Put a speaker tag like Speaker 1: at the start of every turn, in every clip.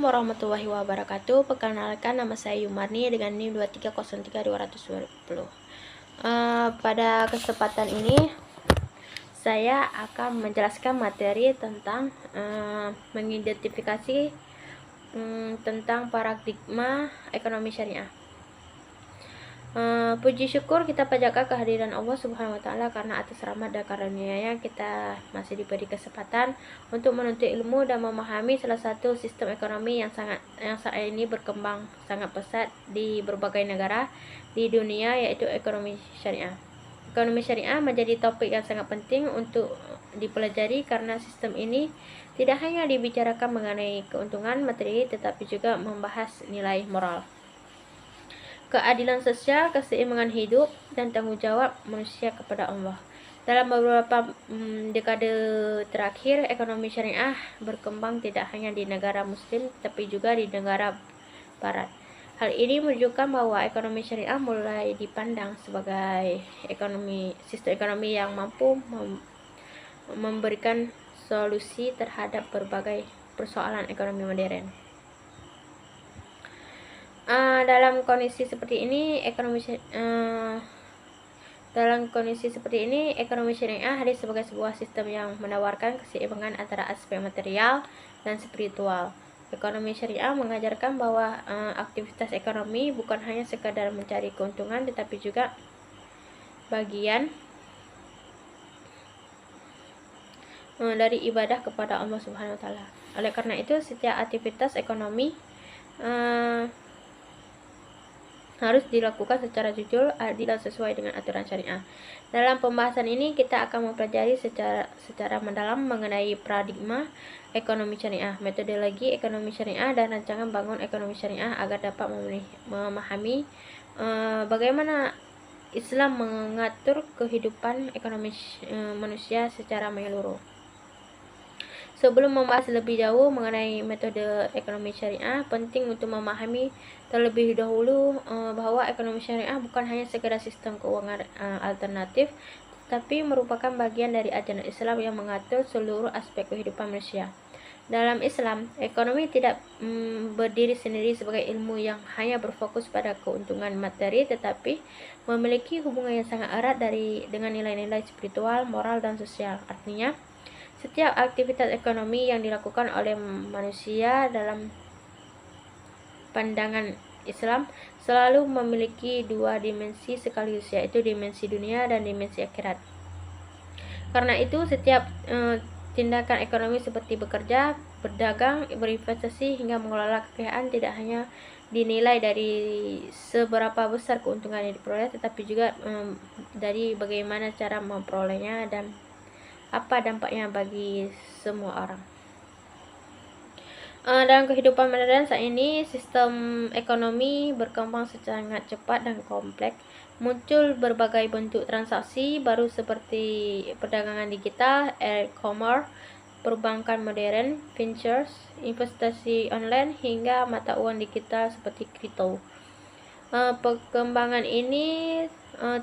Speaker 1: warahmatullahi wabarakatuh. Perkenalkan, nama saya Yumarni dengan NIM 2303220. Pada kesempatan ini saya akan menjelaskan materi tentang mengidentifikasi tentang paradigma ekonomi syariah. Puji syukur kita panjatkan kehadiran Allah Subhanahu wa Ta'ala, karena atas rahmat dan karunia-Nya kita masih diberi kesempatan untuk menuntut ilmu dan memahami salah satu sistem ekonomi yang saat ini berkembang sangat pesat di berbagai negara di dunia, yaitu ekonomi syariah. Ekonomi syariah menjadi topik yang sangat penting untuk dipelajari karena sistem ini tidak hanya dibicarakan mengenai keuntungan materi, tetapi juga membahas nilai moral, keadilan sosial, keseimbangan hidup, dan tanggung jawab manusia kepada Allah. Dalam beberapa dekade terakhir, ekonomi syariah berkembang tidak hanya di negara muslim, tapi juga di negara barat. Hal ini menunjukkan bahwa ekonomi syariah mulai dipandang sebagai sistem ekonomi yang mampu memberikan solusi terhadap berbagai persoalan ekonomi modern. Dalam kondisi seperti ini, ekonomi syariah hadir sebagai sebuah sistem yang menawarkan keseimbangan antara aspek material dan spiritual. Ekonomi syariah mengajarkan bahwa aktivitas ekonomi bukan hanya sekadar mencari keuntungan, tetapi juga bagian dari ibadah kepada Allah Subhanahu wa Ta'ala. Oleh karena itu, setiap aktivitas ekonomi harus dilakukan secara jujur, adil, dan sesuai dengan aturan syariah. Dalam pembahasan ini kita akan mempelajari secara mendalam mengenai paradigma ekonomi syariah, metodologi ekonomi syariah, dan rancangan bangun ekonomi syariah agar dapat memahami bagaimana Islam mengatur kehidupan ekonomi manusia secara menyeluruh. Sebelum membahas lebih jauh mengenai metode ekonomi syariah, penting untuk memahami terlebih dahulu bahwa ekonomi syariah bukan hanya sekedar sistem keuangan alternatif, tapi merupakan bagian dari ajaran Islam yang mengatur seluruh aspek kehidupan manusia. Dalam Islam, ekonomi tidak berdiri sendiri sebagai ilmu yang hanya berfokus pada keuntungan materi, tetapi memiliki hubungan yang sangat erat dengan nilai-nilai spiritual, moral, dan sosial. Artinya, setiap aktivitas ekonomi yang dilakukan oleh manusia dalam pandangan Islam selalu memiliki dua dimensi sekaligus, yaitu dimensi dunia dan dimensi akhirat. Karena itu, setiap tindakan ekonomi seperti bekerja, berdagang, berinvestasi, hingga mengelola kekayaan tidak hanya dinilai dari seberapa besar keuntungan yang diperoleh, tetapi juga dari bagaimana cara memperolehnya dan apa dampaknya bagi semua orang. Dalam kehidupan modern saat ini, sistem ekonomi berkembang sangat cepat dan kompleks. Muncul berbagai bentuk transaksi baru seperti perdagangan digital, e-commerce, perbankan modern, ventures, investasi online, hingga mata uang digital seperti kripto. Perkembangan ini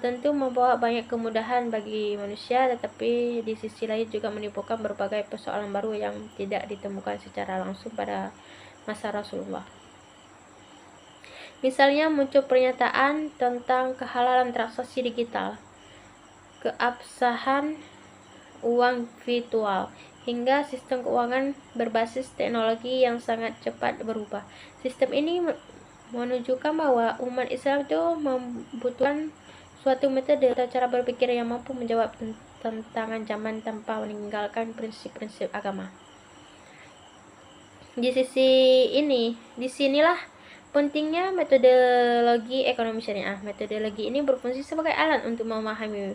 Speaker 1: tentu membawa banyak kemudahan bagi manusia, tetapi di sisi lain juga menimbulkan berbagai persoalan baru yang tidak ditemukan secara langsung pada masa Rasulullah. Misalnya, muncul pernyataan tentang kehalalan transaksi digital, keabsahan uang virtual, hingga sistem keuangan berbasis teknologi yang sangat cepat berubah. Sistem ini menunjukkan bahwa umat Islam itu membutuhkan suatu metode atau cara berpikir yang mampu menjawab tantangan zaman tanpa meninggalkan prinsip-prinsip agama. Disinilah pentingnya metodologi ekonomi syariah. Metodologi ini berfungsi sebagai alat untuk memahami,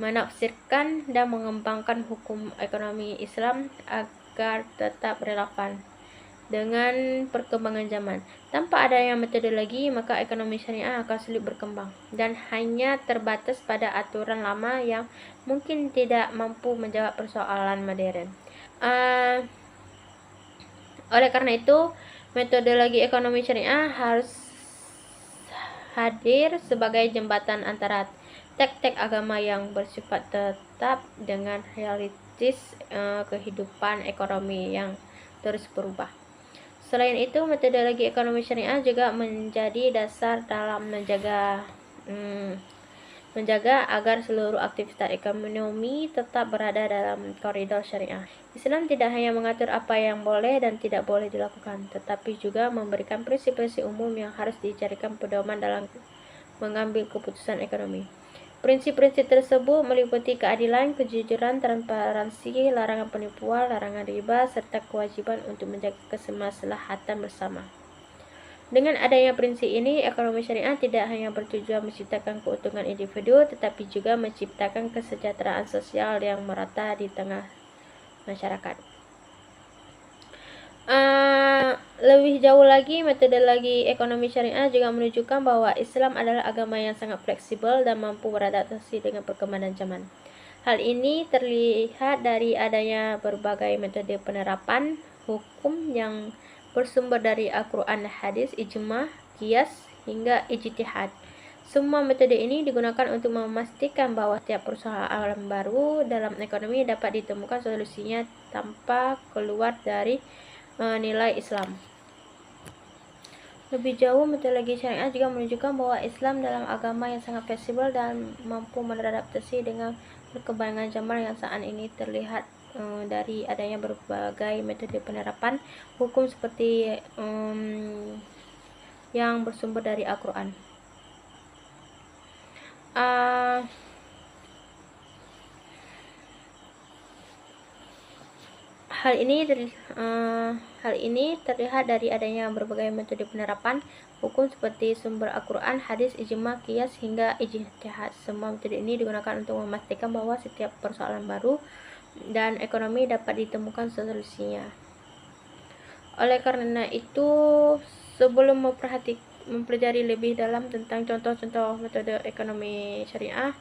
Speaker 1: menafsirkan, dan mengembangkan hukum ekonomi Islam agar tetap relevan dengan perkembangan zaman. Tanpa adanya metodologi, maka ekonomi syariah akan sulit berkembang dan hanya terbatas pada aturan lama yang mungkin tidak mampu menjawab persoalan modern. Oleh karena itu, metodologi ekonomi syariah harus hadir sebagai jembatan antara teks-teks agama yang bersifat tetap dengan realitis kehidupan ekonomi yang terus berubah. Selain itu, metodologi ekonomi syariah juga menjadi dasar dalam menjaga agar seluruh aktivitas ekonomi tetap berada dalam koridor syariah. Islam tidak hanya mengatur apa yang boleh dan tidak boleh dilakukan, tetapi juga memberikan prinsip-prinsip umum yang harus dijadikan pedoman dalam mengambil keputusan ekonomi. Prinsip-prinsip tersebut meliputi keadilan, kejujuran, transparansi, larangan penipuan, larangan riba, serta kewajiban untuk menjaga kemaslahatan bersama. Dengan adanya prinsip ini, ekonomi syariah tidak hanya bertujuan menciptakan keuntungan individu, tetapi juga menciptakan kesejahteraan sosial yang merata di tengah masyarakat. Lebih jauh lagi, metodologi ekonomi syariah juga menunjukkan bahwa Islam adalah agama yang sangat fleksibel dan mampu beradaptasi dengan perkembangan zaman. Hal ini terlihat dari adanya berbagai metode penerapan hukum yang bersumber dari Al-Quran, hadis, ijma, qiyas, hingga ijtihad. Semua metode ini digunakan untuk memastikan bahwa setiap persoalan baru dalam ekonomi dapat ditemukan solusinya tanpa keluar dari nilai Islam. Lebih jauh, metodologi syariah juga menunjukkan bahwa Islam dalam agama yang sangat fleksibel dan mampu beradaptasi dengan perkembangan zaman yang saat ini terlihat dari adanya berbagai metode penerapan hukum seperti yang bersumber dari Al-Quran. Hal ini terlihat dari adanya berbagai metode penerapan hukum seperti sumber Al-Quran, hadis, ijma, qiyas, hingga ijtihad. Semua metode ini digunakan untuk memastikan bahwa setiap persoalan baru dan ekonomi dapat ditemukan solusinya. Oleh karena itu, sebelum mempelajari lebih dalam tentang contoh-contoh metode ekonomi syariah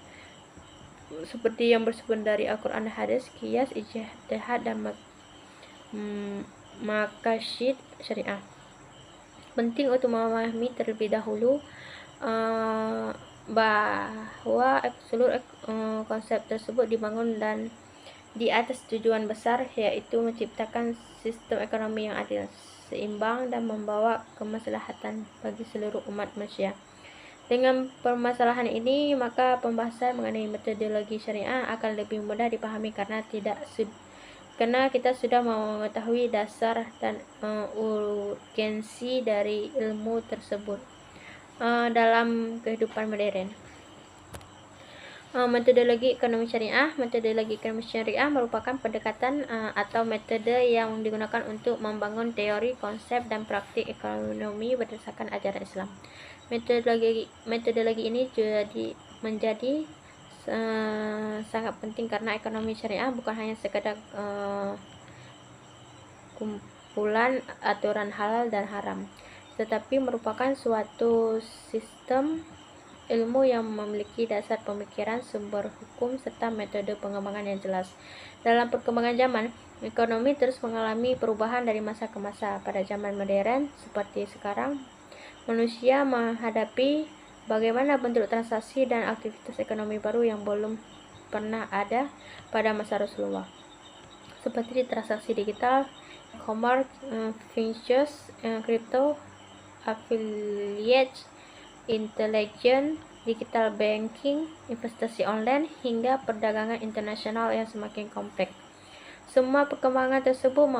Speaker 1: seperti yang bersumber dari Al-Quran, hadis, qiyas, ijtihad, dan maqasid syariah, penting untuk memahami terlebih dahulu bahwa seluruh konsep tersebut dibangun dan di atas tujuan besar, yaitu menciptakan sistem ekonomi yang adil, seimbang, dan membawa kemaslahatan bagi seluruh umat manusia. Dengan permasalahan ini, maka pembahasan mengenai metodologi syariah akan lebih mudah dipahami karena kita sudah mengetahui dasar dan urgensi dari ilmu tersebut dalam kehidupan modern. Metodologi ekonomi syariah merupakan pendekatan atau metode yang digunakan untuk membangun teori, konsep, dan praktik ekonomi berdasarkan ajaran Islam. Metodologi ini menjadi sangat penting karena ekonomi syariah bukan hanya sekadar kumpulan aturan halal dan haram, tetapi merupakan suatu sistem ilmu yang memiliki dasar pemikiran, sumber hukum, serta metode pengembangan yang jelas. Dalam perkembangan zaman, ekonomi terus mengalami perubahan dari masa ke masa. Pada zaman modern seperti sekarang, manusia menghadapi bagaimana bentuk transaksi dan aktivitas ekonomi baru yang belum pernah ada pada masa Rasulullah, seperti transaksi digital, e-commerce, futures, crypto, affiliate, intelligent, digital banking, investasi online, hingga perdagangan internasional yang semakin kompleks. Semua perkembangan tersebut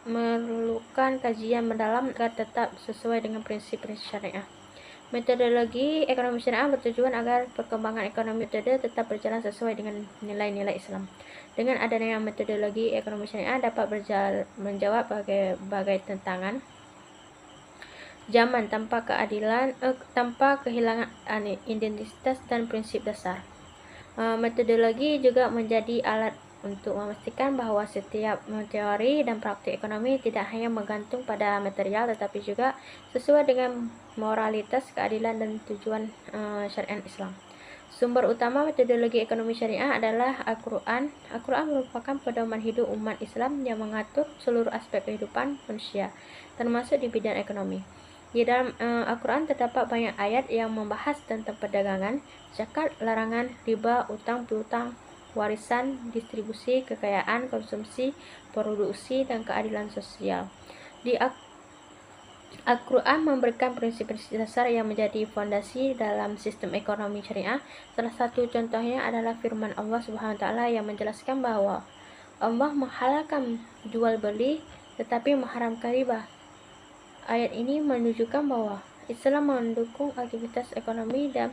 Speaker 1: memerlukan kajian mendalam agar tetap sesuai dengan prinsip-prinsip syariah. Metodologi ekonomi syariah bertujuan agar perkembangan ekonomi metode tetap berjalan sesuai dengan nilai-nilai Islam. Dengan adanya metodologi ekonomi syariah dapat menjawab berbagai tantangan zaman tanpa kehilangan identitas dan prinsip dasar. Metodologi juga menjadi alat untuk memastikan bahwa setiap teori dan praktik ekonomi tidak hanya bergantung pada material, tetapi juga sesuai dengan moralitas, keadilan, dan tujuan syariat Islam. Sumber utama metodologi ekonomi syariah adalah Al-Quran. Al-Quran merupakan pedoman hidup umat Islam yang mengatur seluruh aspek kehidupan manusia, termasuk di bidang ekonomi. Di dalam Al-Quran terdapat banyak ayat yang membahas tentang perdagangan, zakat, larangan, riba, utang piutang, warisan, distribusi, kekayaan, konsumsi, produksi, dan keadilan sosial. Al-Quran memberikan prinsip-prinsip dasar yang menjadi fondasi dalam sistem ekonomi syariah. Salah satu contohnya adalah firman Allah Subhanahu wa taala yang menjelaskan bahwa Allah menghalalkan jual beli tetapi mengharamkan riba. Ayat ini menunjukkan bahwa Islam mendukung aktivitas ekonomi dan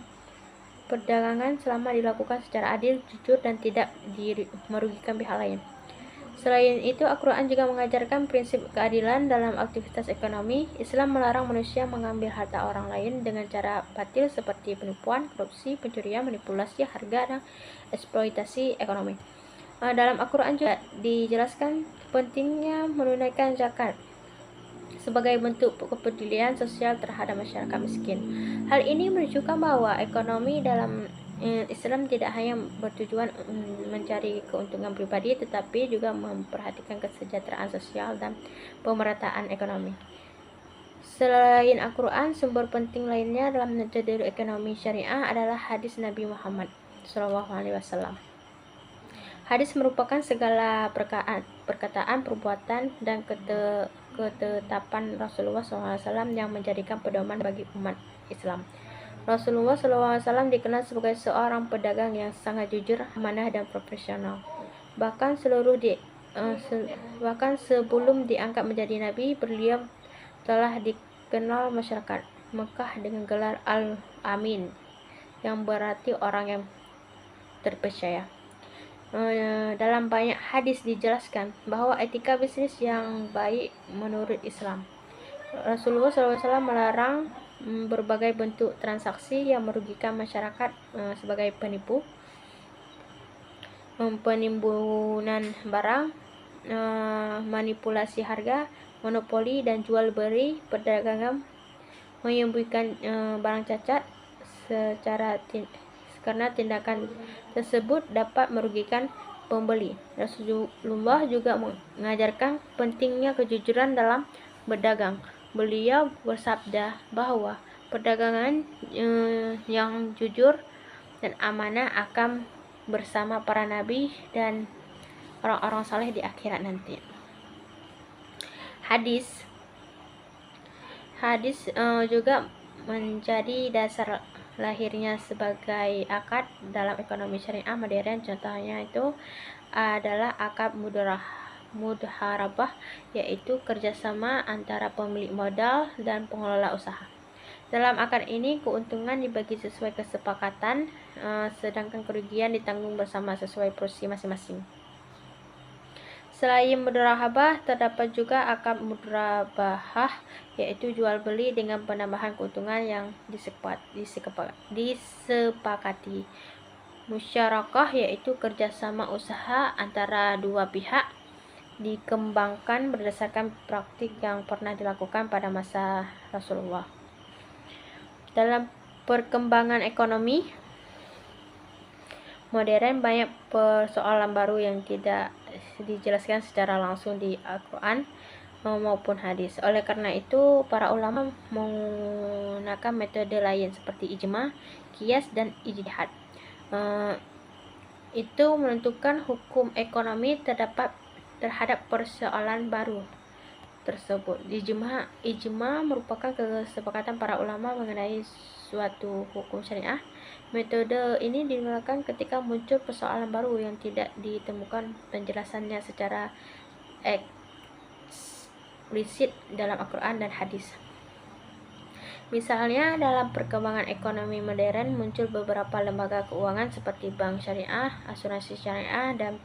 Speaker 1: perdagangan selama dilakukan secara adil, jujur, dan tidak merugikan pihak lain. Selain itu, Al-Quran juga mengajarkan prinsip keadilan dalam aktivitas ekonomi. Islam melarang manusia mengambil harta orang lain dengan cara batil seperti penipuan, korupsi, pencurian, manipulasi harga, dan eksploitasi ekonomi. Dalam Al-Quran juga dijelaskan pentingnya menunaikan zakat sebagai bentuk kepedulian sosial terhadap masyarakat miskin. Hal ini menunjukkan bahwa ekonomi dalam Islam tidak hanya bertujuan mencari keuntungan pribadi, tetapi juga memperhatikan kesejahteraan sosial dan pemerataan ekonomi. Selain Al-Quran, sumber penting lainnya dalam metode ekonomi syariah adalah hadis Nabi Muhammad SAW. Hadis merupakan segala perkataan, perbuatan, dan ketetapan Rasulullah SAW yang menjadikan pedoman bagi umat Islam. Rasulullah SAW dikenal sebagai seorang pedagang yang sangat jujur, amanah, dan profesional. Bahkan sebelum diangkat menjadi nabi, beliau telah dikenal masyarakat Mekah dengan gelar Al-Amin, yang berarti orang yang terpercaya. Dalam banyak hadis dijelaskan bahwa etika bisnis yang baik menurut Islam. Rasulullah SAW melarang berbagai bentuk transaksi yang merugikan masyarakat sebagai penimbunan barang, manipulasi harga, monopoli dan jual beli, perdagangan, menyembunyikan barang cacat karena tindakan tersebut dapat merugikan pembeli. Rasulullah juga mengajarkan pentingnya kejujuran dalam berdagang. Beliau bersabda bahwa perdagangan yang jujur dan amanah akan bersama para nabi dan orang-orang saleh di akhirat nanti. Hadis juga menjadi dasar lahirnya sebagai akad dalam ekonomi syariah modern. Contohnya itu adalah akad mudharabah, yaitu kerjasama antara pemilik modal dan pengelola usaha. Dalam akad ini keuntungan dibagi sesuai kesepakatan, sedangkan kerugian ditanggung bersama sesuai porsi masing-masing. Selain mudharabah, terdapat juga akad mudharabah, yaitu jual beli dengan penambahan keuntungan yang disepakati. Musyarakah, yaitu kerjasama usaha antara dua pihak, dikembangkan berdasarkan praktik yang pernah dilakukan pada masa Rasulullah. Dalam perkembangan ekonomi modern, banyak persoalan baru yang tidak dijelaskan secara langsung di Al-Quran maupun hadis. Oleh karena itu, para ulama menggunakan metode lain seperti ijma, qiyas, dan ijtihad. Itu menentukan hukum ekonomi terhadap persoalan baru tersebut. Ijma merupakan kesepakatan para ulama mengenai suatu hukum syariah. Metode ini digunakan ketika muncul persoalan baru yang tidak ditemukan penjelasannya secara eksplisit dalam Al-Quran dan hadis. Misalnya, dalam perkembangan ekonomi modern muncul beberapa lembaga keuangan seperti bank syariah, asuransi syariah, dan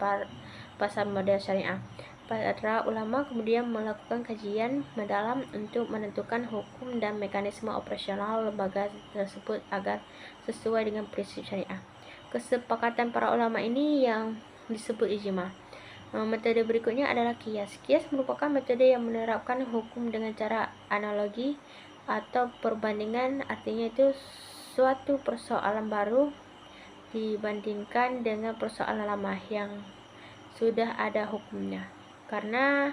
Speaker 1: pasar modal syariah. Para ulama kemudian melakukan kajian mendalam untuk menentukan hukum dan mekanisme operasional lembaga tersebut agar sesuai dengan prinsip syariah. Kesepakatan para ulama ini yang disebut ijma. Metode berikutnya adalah qiyas. Qiyas merupakan metode yang menerapkan hukum dengan cara analogi atau perbandingan, artinya itu suatu persoalan baru dibandingkan dengan persoalan lama yang sudah ada hukumnya karena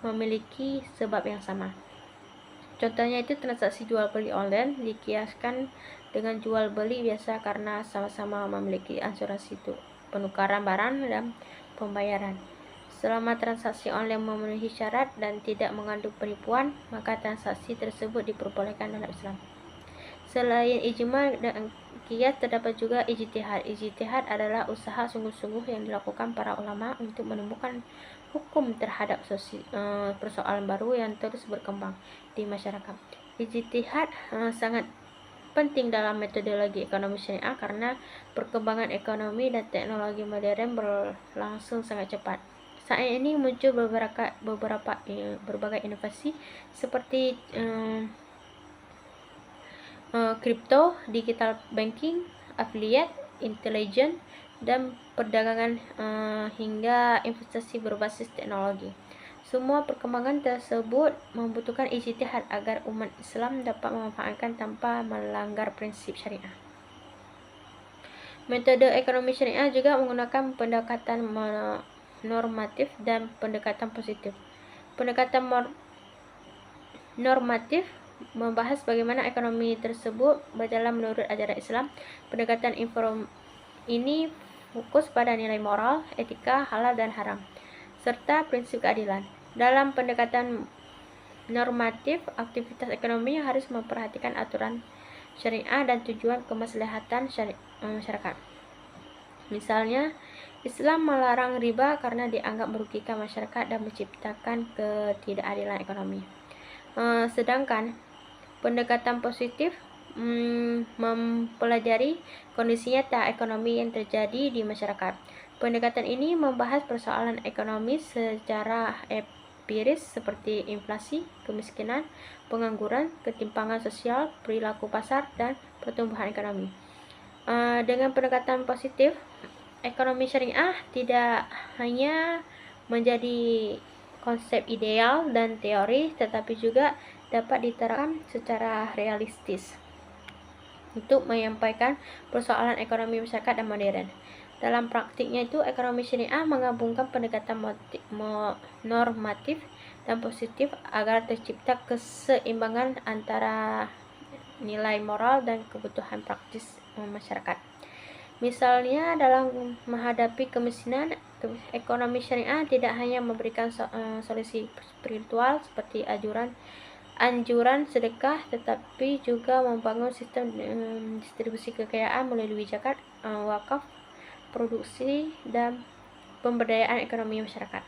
Speaker 1: memiliki sebab yang sama. Contohnya itu transaksi jual beli online dikiaskan dengan jual beli biasa karena sama-sama memiliki asuransi itu penukaran barang dan pembayaran. Selama transaksi online memenuhi syarat dan tidak mengandung penipuan, maka transaksi tersebut diperbolehkan dalam Islam. Selain ijma dan qiyas, terdapat juga ijtihad. Ijtihad adalah usaha sungguh-sungguh yang dilakukan para ulama untuk menemukan hukum terhadap persoalan baru yang terus berkembang di masyarakat. Ijtihad sangat penting dalam metodologi ekonomi syariah karena perkembangan ekonomi dan teknologi modern berlangsung sangat cepat. Saat ini muncul berbagai inovasi seperti kripto, digital banking, affiliate, intelligent, dan perdagangan hingga investasi berbasis teknologi. Semua perkembangan tersebut membutuhkan ijtihad agar umat Islam dapat memanfaatkan tanpa melanggar prinsip syariah. Metode ekonomi syariah juga menggunakan pendekatan normatif dan pendekatan positif. Pendekatan normatif membahas bagaimana ekonomi tersebut berjalan menurut ajaran Islam. Pendekatan ini fokus pada nilai moral, etika, halal dan haram, serta prinsip keadilan. Dalam pendekatan normatif, aktivitas ekonomi harus memperhatikan aturan syariah dan tujuan kemaslahatan masyarakat. Misalnya, Islam melarang riba karena dianggap merugikan masyarakat dan menciptakan ketidakadilan ekonomi. Sedangkan pendekatan positif mempelajari kondisi nyata ekonomi yang terjadi di masyarakat. Pendekatan ini membahas persoalan ekonomi secara empiris seperti inflasi, kemiskinan, pengangguran, ketimpangan sosial, perilaku pasar, dan pertumbuhan ekonomi. Dengan pendekatan positif, ekonomi syariah tidak hanya menjadi konsep ideal dan teori, tetapi juga dapat diterapkan secara realistis untuk menyampaikan persoalan ekonomi masyarakat dan modern. Dalam praktiknya itu, ekonomi syariah menggabungkan pendekatan normatif dan positif agar tercipta keseimbangan antara nilai moral dan kebutuhan praktis masyarakat. Misalnya, dalam menghadapi kemiskinan, ekonomi syariah tidak hanya memberikan solusi spiritual seperti anjuran sedekah, tetapi juga membangun sistem distribusi kekayaan melalui zakat, wakaf, produksi, dan pemberdayaan ekonomi masyarakat.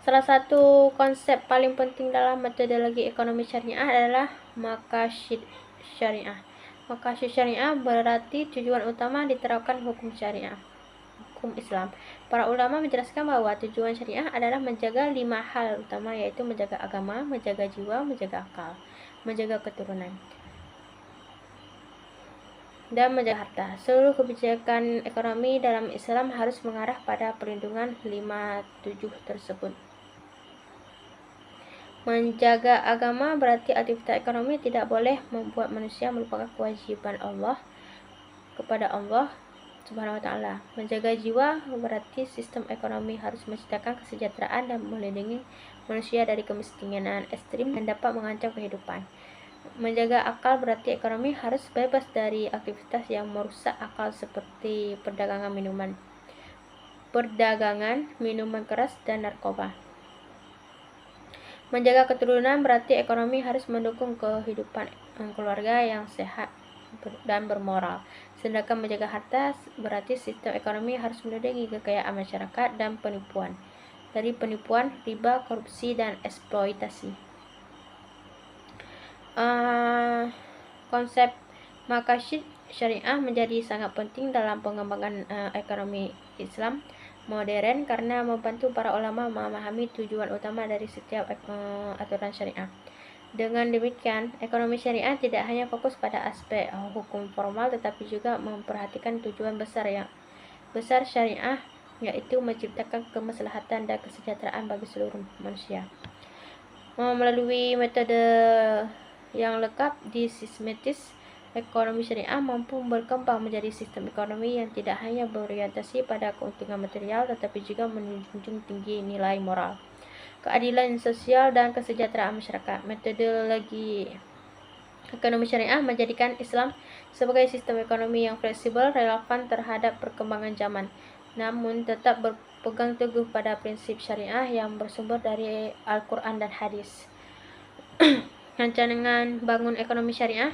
Speaker 1: Salah satu konsep paling penting dalam metodologi ekonomi syariah adalah maqasid syariah. Maqasid syariah berarti tujuan utama diterapkan hukum syariah, hukum Islam. Para ulama menjelaskan bahwa tujuan syariah adalah menjaga 5 hal utama, yaitu menjaga agama, menjaga jiwa, menjaga akal, menjaga keturunan, dan menjaga harta. Seluruh kebijakan ekonomi dalam Islam harus mengarah pada perlindungan 5 tujuh tersebut. Menjaga agama berarti aktivitas ekonomi tidak boleh membuat manusia melupakan kewajiban Allah kepada Allah Subhanahu wa ta'ala. Menjaga jiwa berarti sistem ekonomi harus menciptakan kesejahteraan dan melindungi manusia dari kemiskinan ekstrim dan dapat mengancam kehidupan. Menjaga akal berarti ekonomi harus bebas dari aktivitas yang merusak akal seperti perdagangan minuman keras, dan narkoba. Menjaga keturunan berarti ekonomi harus mendukung kehidupan keluarga yang sehat dan bermoral. Sedangkan menjaga harta berarti sistem ekonomi harus melindungi kekayaan masyarakat dan dari penipuan, riba, korupsi, dan eksploitasi. Konsep maqasid syariah menjadi sangat penting dalam pengembangan ekonomi Islam modern karena membantu para ulama memahami tujuan utama dari setiap aturan syariah. Dengan demikian, ekonomi syariah tidak hanya fokus pada aspek hukum formal, tetapi juga memperhatikan tujuan besar syariah, yaitu menciptakan kemaslahatan dan kesejahteraan bagi seluruh manusia. Melalui metode yang lengkap di sistematis, ekonomi syariah mampu berkembang menjadi sistem ekonomi yang tidak hanya berorientasi pada keuntungan material, tetapi juga menjunjung tinggi nilai moral, keadilan sosial, dan kesejahteraan masyarakat. Metodologi ekonomi syariah menjadikan Islam sebagai sistem ekonomi yang fleksibel, relevan terhadap perkembangan zaman, namun tetap berpegang teguh pada prinsip syariah yang bersumber dari Al-Quran dan hadis. Rancangan bangun ekonomi syariah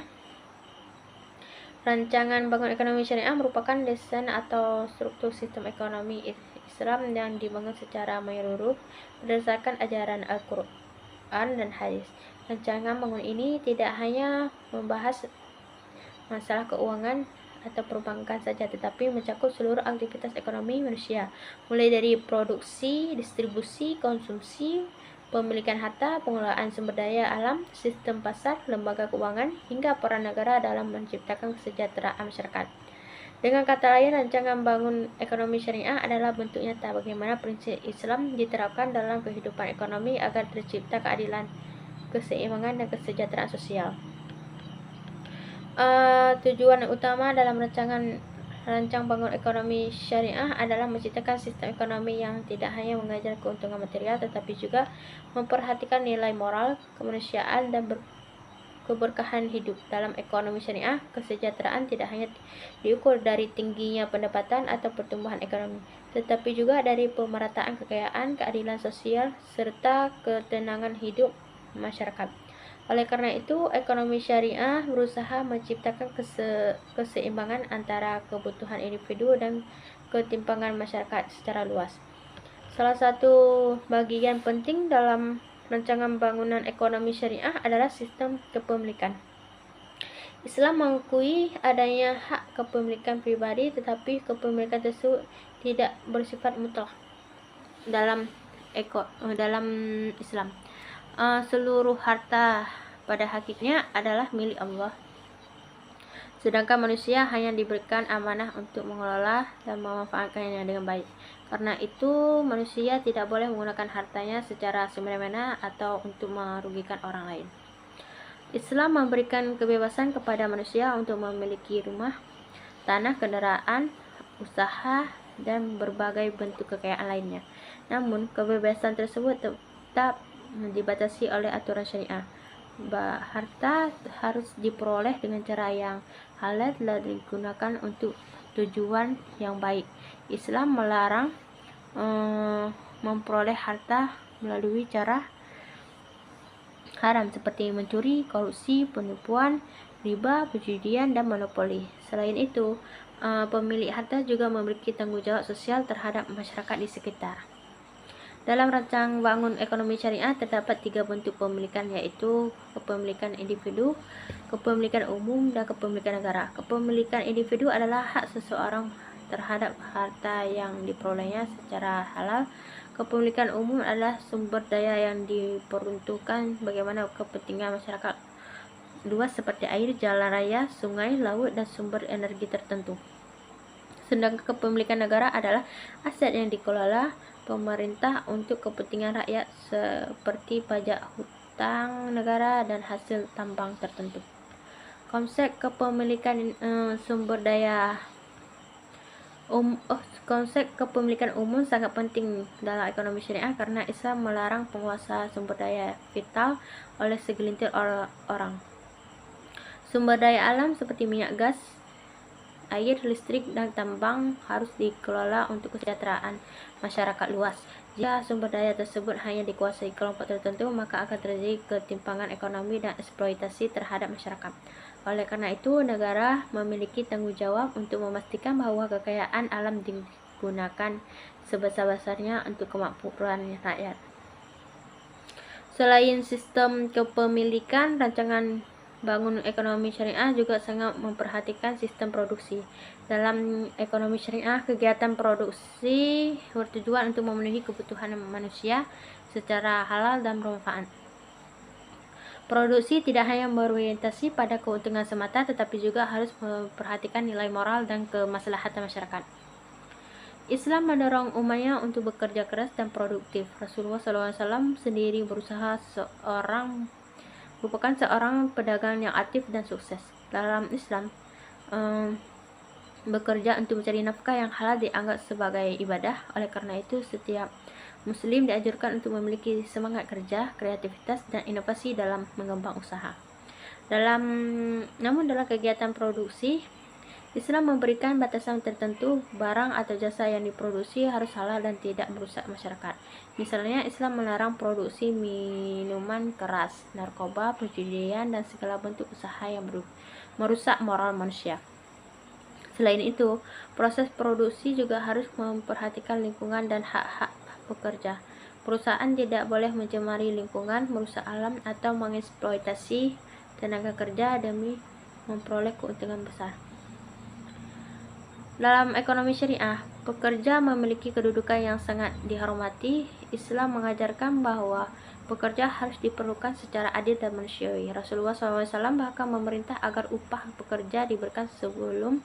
Speaker 1: merupakan desain atau struktur sistem ekonomi Islam yang dibangun secara menyeluruh berdasarkan ajaran Al-Quran dan hadis. Rancangan bangun ini tidak hanya membahas masalah keuangan atau perbankan saja, tetapi mencakup seluruh aktivitas ekonomi manusia, mulai dari produksi, distribusi, konsumsi, pemilikan harta, pengelolaan sumber daya alam, sistem pasar, lembaga keuangan, hingga peran negara dalam menciptakan kesejahteraan masyarakat. Dengan kata lain, rancangan bangun ekonomi syariah adalah bentuk nyata bagaimana prinsip Islam diterapkan dalam kehidupan ekonomi agar tercipta keadilan, keseimbangan, dan kesejahteraan sosial. Tujuan utama dalam rancang bangun ekonomi syariah adalah menciptakan sistem ekonomi yang tidak hanya mengajar keuntungan material, tetapi juga memperhatikan nilai moral, kemanusiaan, dan keberkahan hidup. Dalam ekonomi syariah, kesejahteraan tidak hanya diukur dari tingginya pendapatan atau pertumbuhan ekonomi, tetapi juga dari pemerataan kekayaan, keadilan sosial, serta ketenangan hidup masyarakat. Oleh karena itu, ekonomi syariah berusaha menciptakan keseimbangan antara kebutuhan individu dan ketimpangan masyarakat secara luas. Salah satu bagian penting dalam rancangan bangunan ekonomi syariah adalah sistem kepemilikan. Islam mengakui adanya hak kepemilikan pribadi, tetapi kepemilikan tersebut tidak bersifat mutlak dalam Islam. Seluruh harta pada hakikatnya adalah milik Allah, sedangkan manusia hanya diberikan amanah untuk mengelola dan memanfaatkannya dengan baik. Karena itu, manusia tidak boleh menggunakan hartanya secara semena-mena atau untuk merugikan orang lain. Islam memberikan kebebasan kepada manusia untuk memiliki rumah, tanah, kendaraan, usaha, dan berbagai bentuk kekayaan lainnya. Namun, kebebasan tersebut tetap dibatasi oleh aturan syariah. Harta harus diperoleh dengan cara yang halal dan digunakan untuk tujuan yang baik. Islam melarang memperoleh harta melalui cara haram seperti mencuri, korupsi, penipuan, riba, perjudian, dan monopoli. Selain itu, pemilik harta juga memiliki tanggung jawab sosial terhadap masyarakat di sekitar. Dalam rancang bangun ekonomi syariah terdapat 3 bentuk kepemilikan, yaitu kepemilikan individu, kepemilikan umum, dan kepemilikan negara. Kepemilikan individu adalah hak seseorang terhadap harta yang diperolehnya secara halal. Kepemilikan umum adalah sumber daya yang diperuntukkan bagaimana kepentingan masyarakat luas seperti air, jalan raya, sungai, laut, dan sumber energi tertentu. Sedangkan kepemilikan negara adalah aset yang dikelola pemerintah untuk kepentingan rakyat seperti pajak, hutang negara, dan hasil tambang tertentu. Konsep kepemilikan sumber daya konsep kepemilikan umum sangat penting dalam ekonomi syariah karena Islam melarang penguasaan sumber daya vital oleh segelintir orang. Sumber daya alam seperti minyak, gas, air, listrik, dan tambang harus dikelola untuk kesejahteraan masyarakat luas. Jika sumber daya tersebut hanya dikuasai kelompok tertentu, maka akan terjadi ketimpangan ekonomi dan eksploitasi terhadap masyarakat. Oleh karena itu, negara memiliki tanggung jawab untuk memastikan bahwa kekayaan alam digunakan sebesar-besarnya untuk kemakmuran rakyat. Selain sistem kepemilikan, rancangan bangun ekonomi syariah juga sangat memperhatikan sistem produksi. Dalam ekonomi syariah, kegiatan produksi bertujuan untuk memenuhi kebutuhan manusia secara halal dan bermanfaat. Produksi tidak hanya berorientasi pada keuntungan semata, tetapi juga harus memperhatikan nilai moral dan kemaslahatan masyarakat. Islam mendorong umatnya untuk bekerja keras dan produktif. Rasulullah SAW sendiri merupakan seorang pedagang yang aktif dan sukses. Dalam Islam, bekerja untuk mencari nafkah yang halal dianggap sebagai ibadah. Oleh karena itu, setiap Muslim dianjurkan untuk memiliki semangat kerja, kreativitas, dan inovasi dalam mengembang usaha. Namun dalam kegiatan produksi, Islam memberikan batasan tertentu, barang atau jasa yang diproduksi harus halal dan tidak merusak masyarakat. Misalnya, Islam melarang produksi minuman keras, narkoba, perjudian, dan segala bentuk usaha yang merusak moral manusia. Selain itu, proses produksi juga harus memperhatikan lingkungan dan hak-hak pekerja. Perusahaan tidak boleh mencemari lingkungan, merusak alam, atau mengeksploitasi tenaga kerja demi memperoleh keuntungan besar. Dalam ekonomi syariah, pekerja memiliki kedudukan yang sangat dihormati. Islam mengajarkan bahwa pekerja harus diperlukan secara adil dan manusiawi. Rasulullah SAW bahkan memerintah agar upah pekerja diberikan sebelum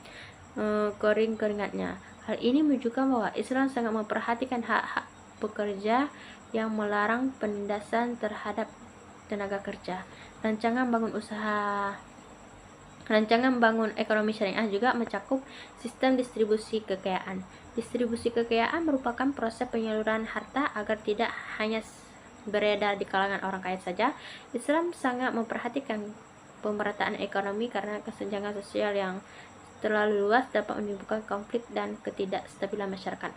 Speaker 1: keringatnya. Hal ini menunjukkan bahwa Islam sangat memperhatikan hak-hak pekerja yang melarang penindasan terhadap tenaga kerja. Rancangan bangun ekonomi syariah juga mencakup sistem distribusi kekayaan. Distribusi kekayaan merupakan proses penyaluran harta agar tidak hanya beredar di kalangan orang kaya saja. Islam sangat memperhatikan pemerataan ekonomi karena kesenjangan sosial yang terlalu luas dapat menimbulkan konflik dan ketidakstabilan masyarakat.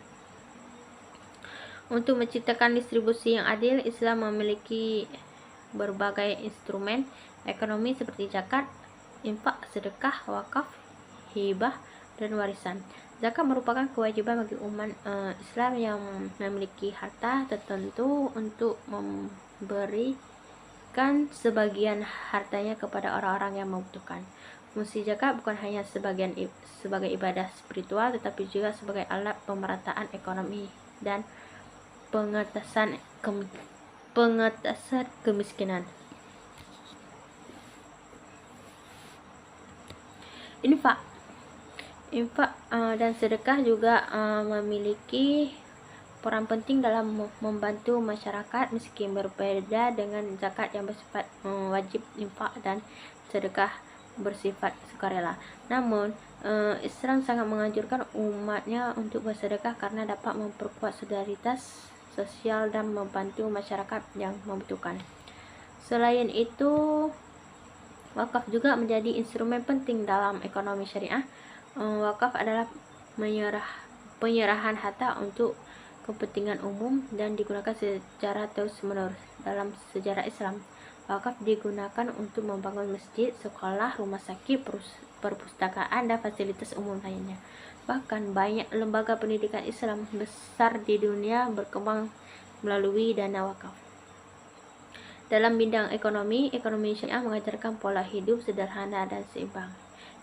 Speaker 1: Untuk menciptakan distribusi yang adil, Islam memiliki berbagai instrumen ekonomi seperti zakat, infak, sedekah, wakaf, hibah, dan warisan. Zakat merupakan kewajiban bagi umat Islam yang memiliki harta tertentu untuk memberikan sebagian hartanya kepada orang-orang yang membutuhkan. Fungsi zakat bukan hanya sebagai ibadah spiritual, tetapi juga sebagai alat pemerataan ekonomi dan pengentasan kemiskinan. Infak dan sedekah juga memiliki peran penting dalam membantu masyarakat, meski berbeda dengan zakat yang bersifat wajib. Infak dan sedekah bersifat sukarela. Namun, Islam sangat menganjurkan umatnya untuk bersedekah karena dapat memperkuat solidaritas sosial dan membantu masyarakat yang membutuhkan. Selain itu, wakaf juga menjadi instrumen penting dalam ekonomi syariah. Wakaf adalah penyerahan harta untuk kepentingan umum dan digunakan secara terus-menerus. Dalam sejarah Islam, wakaf digunakan untuk membangun masjid, sekolah, rumah sakit, perpustakaan, dan fasilitas umum lainnya. Bahkan banyak lembaga pendidikan Islam besar di dunia berkembang melalui dana wakaf. Dalam bidang ekonomi syariah mengajarkan pola hidup sederhana dan seimbang.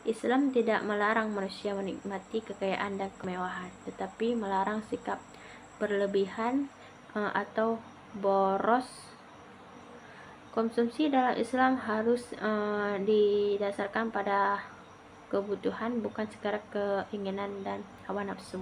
Speaker 1: Islam tidak melarang manusia menikmati kekayaan dan kemewahan, tetapi melarang sikap berlebihan atau boros. Konsumsi dalam Islam harus didasarkan pada kebutuhan, bukan sekadar keinginan dan hawa nafsu.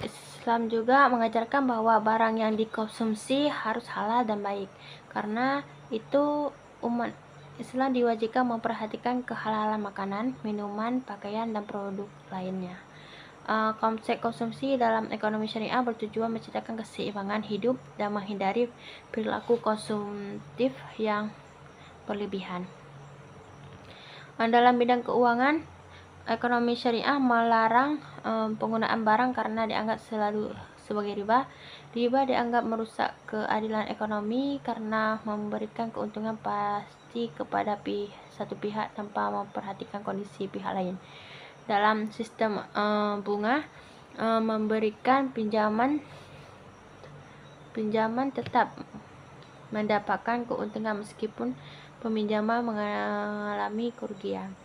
Speaker 1: Islam juga mengajarkan bahwa barang yang dikonsumsi harus halal dan baik. Karena itu, umat Islam diwajibkan memperhatikan kehalalan makanan, minuman, pakaian, dan produk lainnya. Konsep konsumsi dalam ekonomi syariah bertujuan menciptakan keseimbangan hidup dan menghindari perilaku konsumtif yang berlebihan. Dalam bidang keuangan, ekonomi syariah melarang penggunaan barang karena dianggap selalu sebagai riba. Riba dianggap merusak keadilan ekonomi karena memberikan keuntungan pasti kepada satu pihak tanpa memperhatikan kondisi pihak lain. Dalam sistem bunga, memberikan pinjaman tetap mendapatkan keuntungan meskipun peminjaman mengalami kerugian.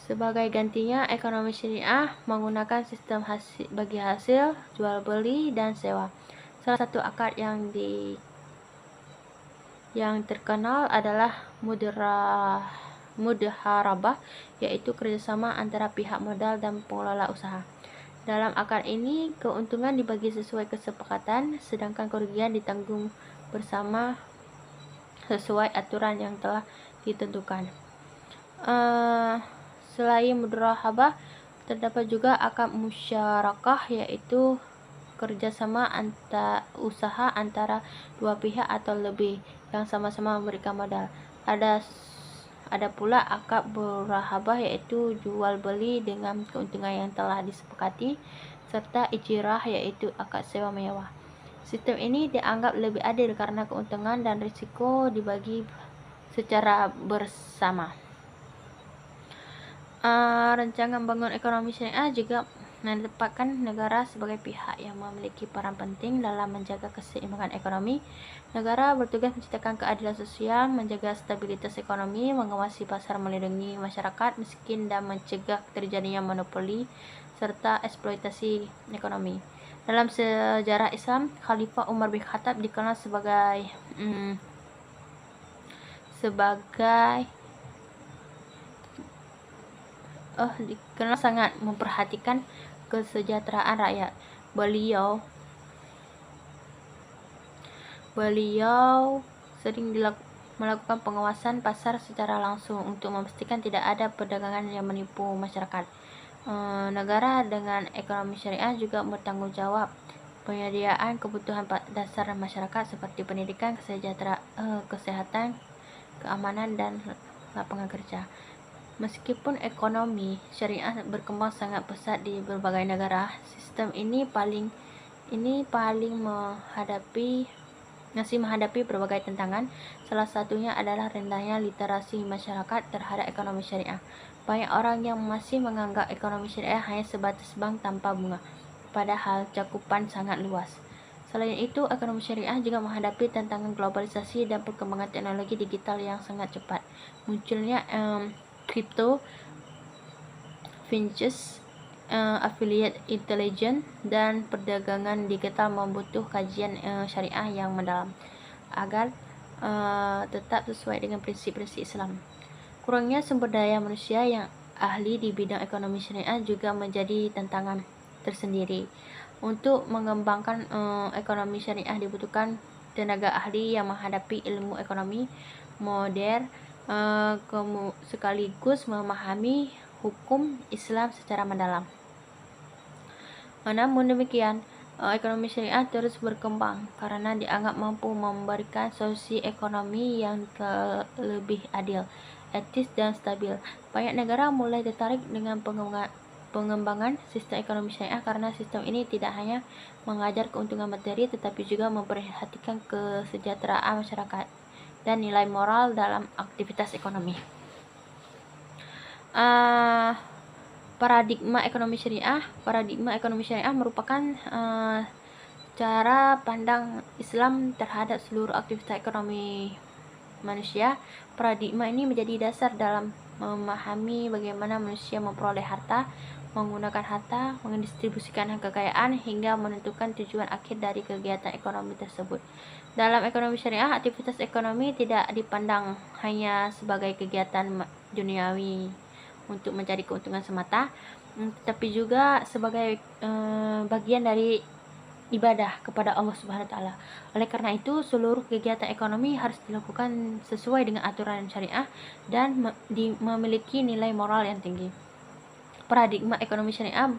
Speaker 1: Sebagai gantinya, ekonomi syariah menggunakan sistem bagi hasil, jual beli, dan sewa. Salah satu akad yang terkenal adalah mudharabah, yaitu kerjasama antara pihak modal dan pengelola usaha. Dalam akad ini, keuntungan dibagi sesuai kesepakatan, sedangkan kerugian ditanggung bersama sesuai aturan yang telah ditentukan. Selain mudharabah, terdapat juga akad musyarakah, yaitu kerjasama usaha antara dua pihak atau lebih yang sama-sama memberikan modal. Ada pula akad murahabah, yaitu jual beli dengan keuntungan yang telah disepakati, serta ijrah, yaitu akad sewa mewah. Sistem ini dianggap lebih adil karena keuntungan dan risiko dibagi secara bersama. Rancangan bangun ekonomi syariah juga menetapkan negara sebagai pihak yang memiliki peran penting dalam menjaga keseimbangan ekonomi. Negara bertugas menciptakan keadilan sosial, menjaga stabilitas ekonomi, mengawasi pasar, melindungi masyarakat miskin, dan mencegah terjadinya monopoli serta eksploitasi ekonomi. Dalam sejarah Islam, Khalifah Umar bin Khattab dikenal dikenal sangat memperhatikan kesejahteraan rakyat. Beliau sering melakukan pengawasan pasar secara langsung untuk memastikan tidak ada perdagangan yang menipu masyarakat. Negara dengan ekonomi syariah juga bertanggung jawab penyediaan kebutuhan dasar masyarakat seperti pendidikan, kesehatan, keamanan, dan lapangan kerja. Meskipun ekonomi syariah berkembang sangat pesat di berbagai negara, sistem ini masih menghadapi berbagai tantangan. Salah satunya adalah rendahnya literasi masyarakat terhadap ekonomi syariah. Banyak orang yang masih menganggap ekonomi syariah hanya sebatas bank tanpa bunga, padahal cakupan sangat luas. Selain itu, ekonomi syariah juga menghadapi tantangan globalisasi dan perkembangan teknologi digital yang sangat cepat. Munculnya crypto, fintech, affiliate intelligence, dan perdagangan digital membutuhkan kajian syariah yang mendalam agar tetap sesuai dengan prinsip-prinsip Islam. Kurangnya sumber daya manusia yang ahli di bidang ekonomi syariah juga menjadi tantangan tersendiri. Untuk mengembangkan ekonomi syariah dibutuhkan tenaga ahli yang menghadapi ilmu ekonomi modern, sekaligus memahami hukum Islam secara mendalam. Namun demikian, ekonomi syariah terus berkembang karena dianggap mampu memberikan solusi ekonomi yang lebih adil, etis, dan stabil. Banyak negara mulai tertarik dengan pengembangan sistem ekonomi syariah karena sistem ini tidak hanya mengajar keuntungan materi tetapi juga memperhatikan kesejahteraan masyarakat dan nilai moral dalam aktivitas ekonomi. Paradigma ekonomi syariah merupakan cara pandang Islam terhadap seluruh aktivitas ekonomi manusia. Paradigma ini menjadi dasar dalam memahami bagaimana manusia memperoleh harta, menggunakan harta, mendistribusikan kekayaan, hingga menentukan tujuan akhir dari kegiatan ekonomi tersebut. Dalam ekonomi syariah, aktivitas ekonomi tidak dipandang hanya sebagai kegiatan duniawi untuk mencari keuntungan semata, tetapi juga sebagai bagian dari ibadah kepada Allah Subhanahu wa taala. Oleh karena itu, seluruh kegiatan ekonomi harus dilakukan sesuai dengan aturan syariah dan memiliki nilai moral yang tinggi. Paradigma ekonomi syariah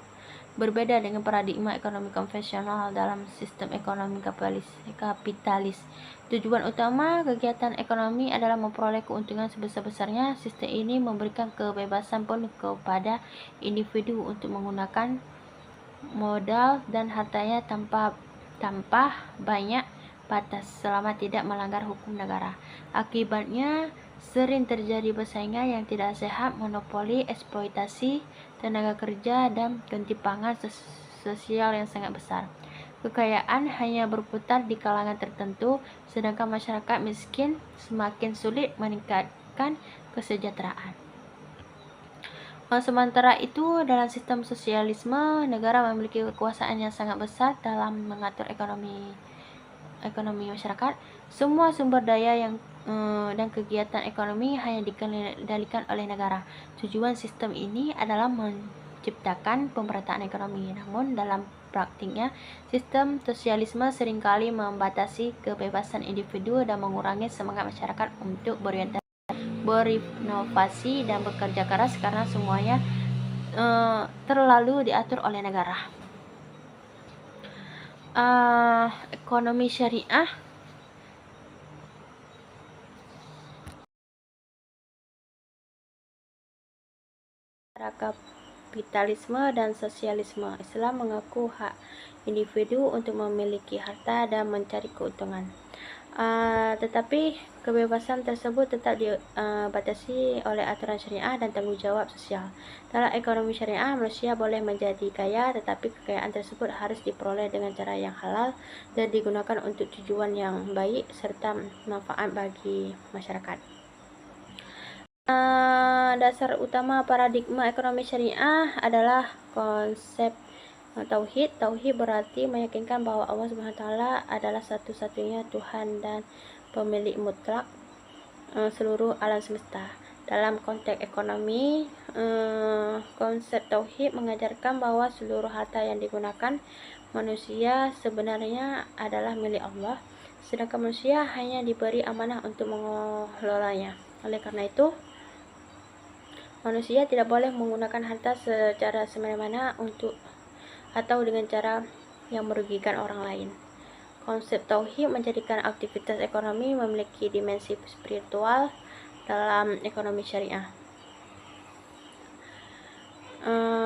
Speaker 1: berbeda dengan paradigma ekonomi konvensional dalam sistem ekonomi kapitalis. Tujuan utama kegiatan ekonomi adalah memperoleh keuntungan sebesar-besarnya. Sistem ini memberikan kebebasan penuh kepada individu untuk menggunakan modal dan hartanya tanpa banyak batas selama tidak melanggar hukum negara. Akibatnya sering terjadi persaingan yang tidak sehat, monopoli, eksploitasi tenaga kerja, dan ketimpangan sosial yang sangat besar. Kekayaan hanya berputar di kalangan tertentu, sedangkan masyarakat miskin semakin sulit meningkatkan kesejahteraan. Sementara itu, dalam sistem sosialisme, negara memiliki kekuasaan yang sangat besar dalam mengatur ekonomi masyarakat. Semua sumber daya dan kegiatan ekonomi hanya dikendalikan oleh negara. Tujuan sistem ini adalah menciptakan pemerataan ekonomi. Namun dalam praktiknya, sistem sosialisme seringkali membatasi kebebasan individu dan mengurangi semangat masyarakat untuk berinovasi dan bekerja keras karena semuanya terlalu diatur oleh negara. Ekonomi syariah kapitalisme dan sosialisme. Islam mengaku hak individu untuk memiliki harta dan mencari keuntungan. Tetapi kebebasan tersebut tetap dibatasi oleh aturan syariah dan tanggung jawab sosial. Dalam ekonomi syariah, manusia boleh menjadi kaya, tetapi kekayaan tersebut harus diperoleh dengan cara yang halal dan digunakan untuk tujuan yang baik serta manfaat bagi masyarakat. Dasar utama paradigma ekonomi syariah adalah konsep Tauhid. Tauhid berarti meyakinkan bahwa Allah Subhanahu wa taala adalah satu-satunya Tuhan dan pemilik mutlak seluruh alam semesta. Dalam konteks ekonomi, konsep tauhid mengajarkan bahwa seluruh harta yang digunakan manusia sebenarnya adalah milik Allah, sedangkan manusia hanya diberi amanah untuk mengelolanya. Oleh karena itu, manusia tidak boleh menggunakan harta secara semena-mena atau dengan cara yang merugikan orang lain. Konsep tauhid menjadikan aktivitas ekonomi memiliki dimensi spiritual dalam ekonomi syariah.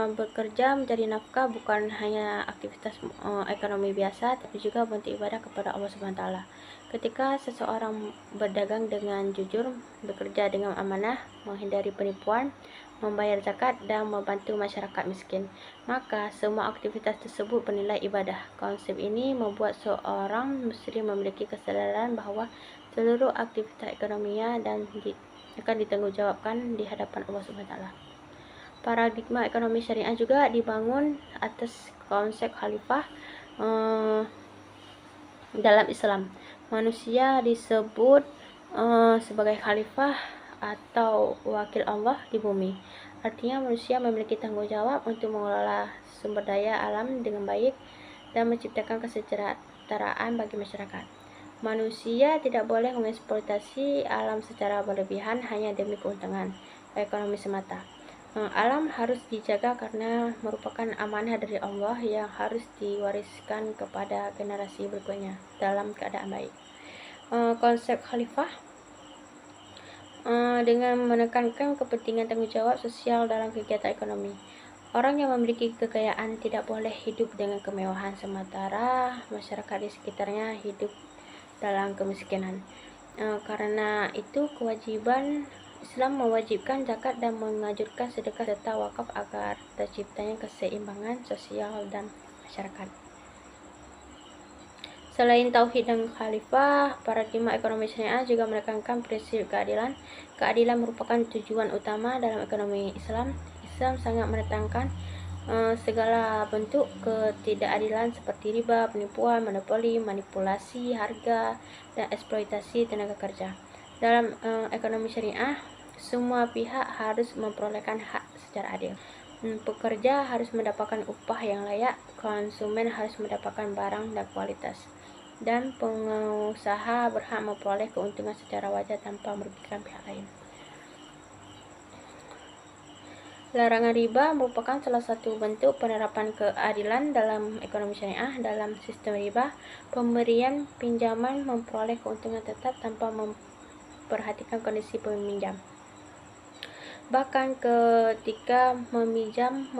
Speaker 1: Bekerja mencari nafkah bukan hanya aktivitas ekonomi biasa, tapi juga bentuk ibadah kepada Allah Subhanahu wa taala. Ketika seseorang berdagang dengan jujur, bekerja dengan amanah, menghindari penipuan, membayar zakat, dan membantu masyarakat miskin, maka semua aktivitas tersebut bernilai ibadah. Konsep ini membuat seorang muslim memiliki kesadaran bahwa seluruh aktivitas ekonominya akan ditanggungjawabkan di hadapan Allah Subhanahu wa taala. Paradigma ekonomi syariah juga dibangun atas konsep khalifah dalam Islam. Manusia disebut sebagai khalifah atau wakil Allah di bumi. Artinya manusia memiliki tanggung jawab untuk mengelola sumber daya alam dengan baik dan menciptakan kesejahteraan bagi masyarakat. Manusia tidak boleh mengeksploitasi alam secara berlebihan hanya demi keuntungan ekonomi semata. Alam harus dijaga karena merupakan amanah dari Allah yang harus diwariskan kepada generasi berikutnya dalam keadaan baik. Konsep khalifah dengan menekankan kepentingan tanggung jawab sosial dalam kegiatan ekonomi. Orang yang memiliki kekayaan tidak boleh hidup dengan kemewahan, sementara masyarakat di sekitarnya hidup dalam kemiskinan. Karena itu kewajiban Islam mewajibkan zakat dan menganjurkan sedekah serta wakaf agar terciptanya keseimbangan sosial dan masyarakat. Selain tauhid dan khalifah, paradigma ekonomi syariah juga menekankan prinsip keadilan. Keadilan merupakan tujuan utama dalam ekonomi Islam. Islam sangat menekankan segala bentuk ketidakadilan seperti riba, penipuan, monopoli, manipulasi harga, dan eksploitasi tenaga kerja. Dalam ekonomi syariah, semua pihak harus memperolehkan hak secara adil. Pekerja harus mendapatkan upah yang layak, konsumen harus mendapatkan barang dan kualitas, dan pengusaha berhak memperoleh keuntungan secara wajar tanpa merugikan pihak lain. Larangan riba merupakan salah satu bentuk penerapan keadilan dalam ekonomi syariah. Dalam sistem riba, pemberian pinjaman memperoleh keuntungan tetap tanpa memperhatikan kondisi peminjam. Bahkan ketika peminjam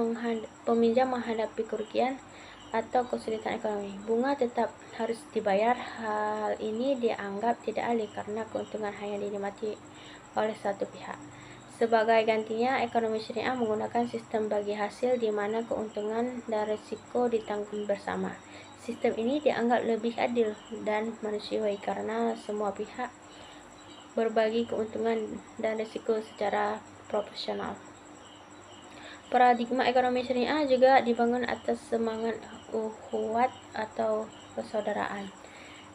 Speaker 1: menghadapi kerugian atau kesulitan ekonomi, bunga tetap harus dibayar. Hal ini dianggap tidak adil karena keuntungan hanya dinikmati oleh satu pihak. Sebagai gantinya, ekonomi syariah menggunakan sistem bagi hasil di mana keuntungan dan risiko ditanggung bersama. Sistem ini dianggap lebih adil dan manusiawi karena semua pihak berbagi keuntungan dan risiko secara proporsional. Paradigma ekonomi syariah juga dibangun atas semangat ukhuwat atau persaudaraan.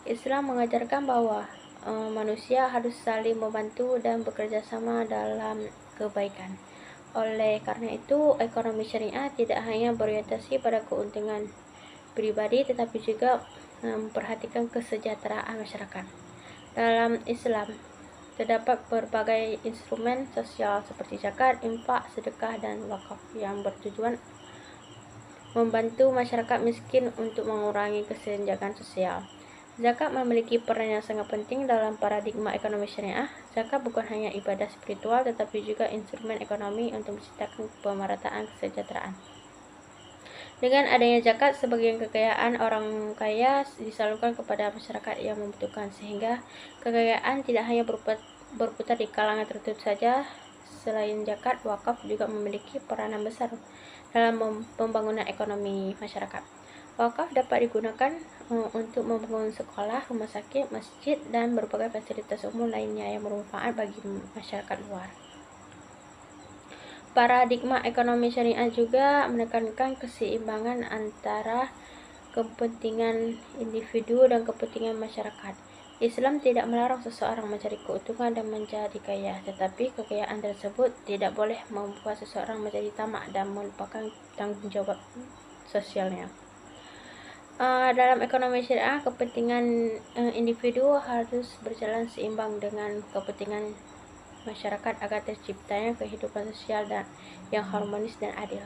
Speaker 1: Islam mengajarkan bahwa manusia harus saling membantu dan bekerja sama dalam kebaikan. Oleh karena itu, ekonomi syariah tidak hanya berorientasi pada keuntungan pribadi, tetapi juga memperhatikan kesejahteraan masyarakat. Dalam Islam, terdapat berbagai instrumen sosial seperti zakat, infak, sedekah, dan wakaf yang bertujuan membantu masyarakat miskin untuk mengurangi kesenjangan sosial. Zakat memiliki peran yang sangat penting dalam paradigma ekonomi syariah. Zakat bukan hanya ibadah spiritual, tetapi juga instrumen ekonomi untuk menciptakan pemerataan kesejahteraan. Dengan adanya zakat, sebagian kekayaan orang kaya disalurkan kepada masyarakat yang membutuhkan, sehingga kekayaan tidak hanya berputar di kalangan tertentu saja. Selain zakat, wakaf juga memiliki peranan besar dalam pembangunan ekonomi masyarakat. Wakaf dapat digunakan untuk membangun sekolah, rumah sakit, masjid, dan berbagai fasilitas umum lainnya yang bermanfaat bagi masyarakat luar. Paradigma ekonomi syariah juga menekankan keseimbangan antara kepentingan individu dan kepentingan masyarakat. Islam tidak melarang seseorang mencari keuntungan dan menjadi kaya, tetapi kekayaan tersebut tidak boleh membuat seseorang menjadi tamak dan melupakan tanggung jawab sosialnya. Dalam ekonomi syariah, kepentingan individu harus berjalan seimbang dengan kepentingan masyarakat agar terciptanya kehidupan sosial yang harmonis dan adil.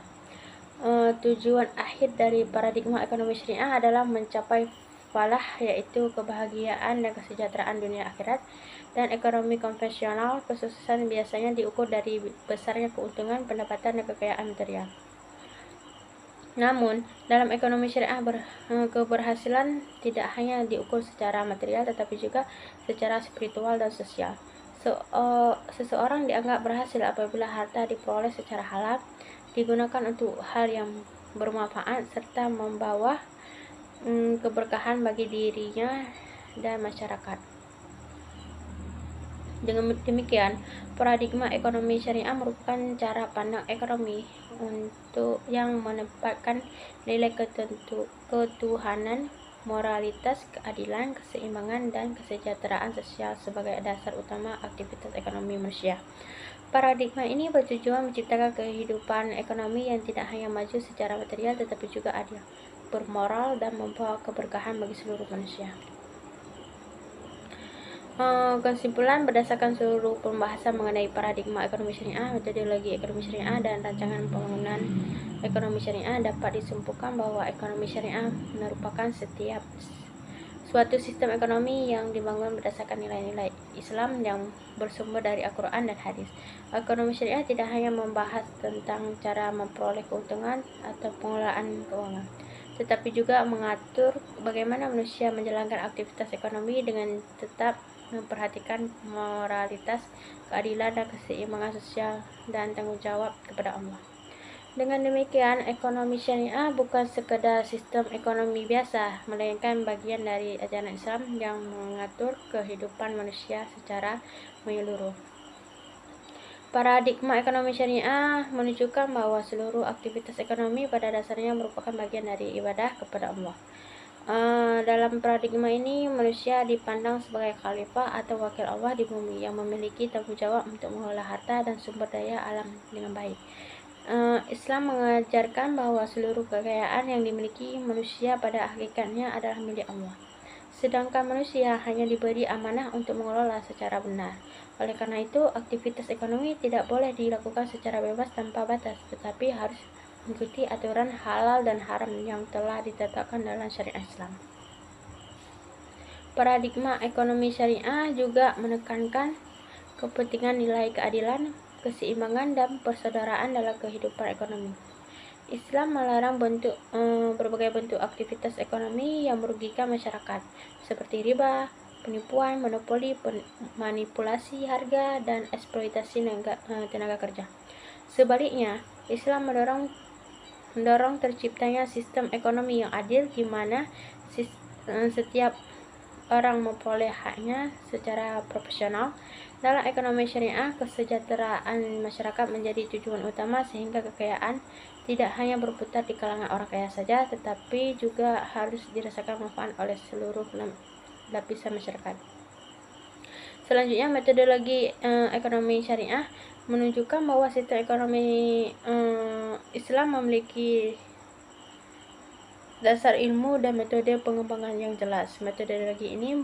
Speaker 1: Tujuan akhir dari paradigma ekonomi syariah adalah mencapai falah, yaitu kebahagiaan dan kesejahteraan dunia akhirat. Dan ekonomi konvensional, kesuksesan biasanya diukur dari besarnya keuntungan, pendapatan, dan kekayaan material. Namun, dalam ekonomi syariah keberhasilan tidak hanya diukur secara material, tetapi juga secara spiritual dan sosial. Seseorang dianggap berhasil apabila harta diperoleh secara halal, digunakan untuk hal yang bermanfaat, serta membawa keberkahan bagi dirinya dan masyarakat. Dengan demikian, paradigma ekonomi syariah merupakan cara pandang ekonomi untuk yang menempatkan nilai ketuhanan, moralitas, keadilan, keseimbangan, dan kesejahteraan sosial sebagai dasar utama aktivitas ekonomi manusia. Paradigma ini bertujuan menciptakan kehidupan ekonomi yang tidak hanya maju secara material, tetapi juga adil, bermoral, dan membawa keberkahan bagi seluruh manusia. Kesimpulan, berdasarkan seluruh pembahasan mengenai paradigma ekonomi syariah, metodologi ekonomi syariah, dan rancangan pembangunan ekonomi syariah, dapat disimpulkan bahwa ekonomi syariah merupakan suatu sistem ekonomi yang dibangun berdasarkan nilai-nilai Islam yang bersumber dari Al-Quran dan Hadis. Ekonomi syariah tidak hanya membahas tentang cara memperoleh keuntungan atau pengelolaan keuangan, tetapi juga mengatur bagaimana manusia menjalankan aktivitas ekonomi dengan tetap memperhatikan moralitas, keadilan, dan keseimbangan sosial dan tanggung jawab kepada Allah. Dengan demikian, ekonomi syariah bukan sekedar sistem ekonomi biasa, melainkan bagian dari ajaran Islam yang mengatur kehidupan manusia secara menyeluruh. Paradigma ekonomi syariah menunjukkan bahwa seluruh aktivitas ekonomi pada dasarnya merupakan bagian dari ibadah kepada Allah. Dalam paradigma ini, manusia dipandang sebagai khalifah atau wakil Allah di bumi yang memiliki tanggung jawab untuk mengelola harta dan sumber daya alam dengan baik. Islam mengajarkan bahwa seluruh kekayaan yang dimiliki manusia pada hakikatnya adalah milik Allah, sedangkan manusia hanya diberi amanah untuk mengelola secara benar. Oleh karena itu, aktivitas ekonomi tidak boleh dilakukan secara bebas tanpa batas, tetapi harus mengikuti aturan halal dan haram yang telah ditetapkan dalam syariat Islam. Paradigma ekonomi syariah juga menekankan kepentingan nilai keadilan, keseimbangan, dan persaudaraan dalam kehidupan ekonomi. Islam melarang berbagai bentuk aktivitas ekonomi yang merugikan masyarakat, seperti riba, penipuan, monopoli, manipulasi harga, dan eksploitasi tenaga kerja. Sebaliknya, Islam mendorong terciptanya sistem ekonomi yang adil di mana setiap orang memperoleh haknya secara proporsional. Dalam ekonomi syariah, kesejahteraan masyarakat menjadi tujuan utama, sehingga kekayaan tidak hanya berputar di kalangan orang kaya saja, tetapi juga harus dirasakan manfaat oleh seluruh lapisan masyarakat. Selanjutnya, metodologi ekonomi syariah menunjukkan bahwa sistem ekonomi Islam memiliki dasar ilmu dan metode pengembangan yang jelas. Metodologi ini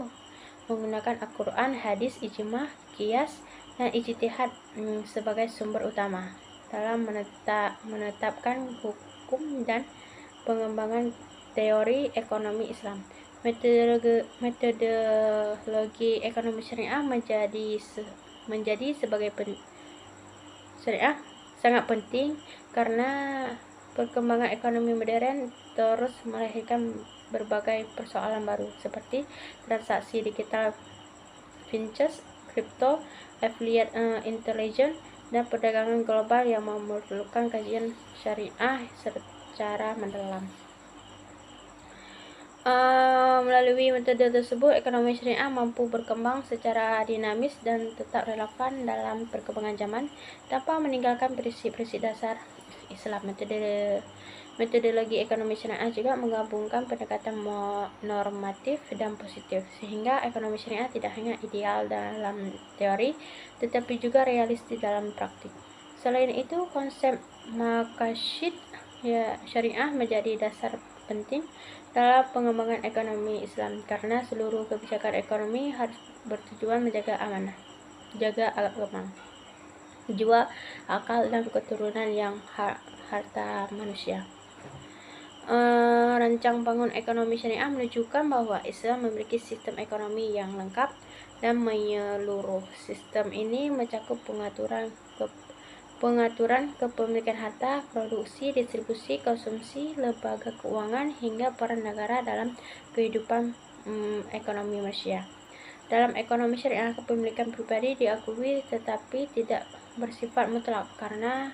Speaker 1: menggunakan Al-Quran, hadis, ijma, qiyas, dan ijtihad sebagai sumber utama dalam menetapkan hukum dan pengembangan teori ekonomi Islam. Metodologi ekonomi syariah menjadi sebagai syariah sangat penting karena perkembangan ekonomi modern terus melahirkan berbagai persoalan baru seperti transaksi digital, fintech, kripto, affiliate intelligence, dan perdagangan global yang memerlukan kajian syariah secara mendalam. Melalui metode tersebut, ekonomi syariah mampu berkembang secara dinamis dan tetap relevan dalam perkembangan zaman tanpa meninggalkan prinsip-prinsip dasar Islam. Metodologi ekonomi syariah juga menggabungkan pendekatan normatif dan positif, sehingga ekonomi syariah tidak hanya ideal dalam teori, tetapi juga realistis dalam praktik. Selain itu, konsep maqasid syariah menjadi dasar penting dalam pengembangan ekonomi Islam karena seluruh kebijakan ekonomi harus bertujuan menjaga amanah, jaga agama, jiwa, akal, dan keturunan yang harta manusia. Rancang bangun ekonomi syariah menunjukkan bahwa Islam memiliki sistem ekonomi yang lengkap dan menyeluruh. Sistem ini mencakup pengaturan kepemilikan harta, produksi, distribusi, konsumsi, lembaga keuangan, hingga peran negara dalam kehidupan ekonomi manusia. Dalam ekonomi syariah, kepemilikan pribadi diakui tetapi tidak bersifat mutlak karena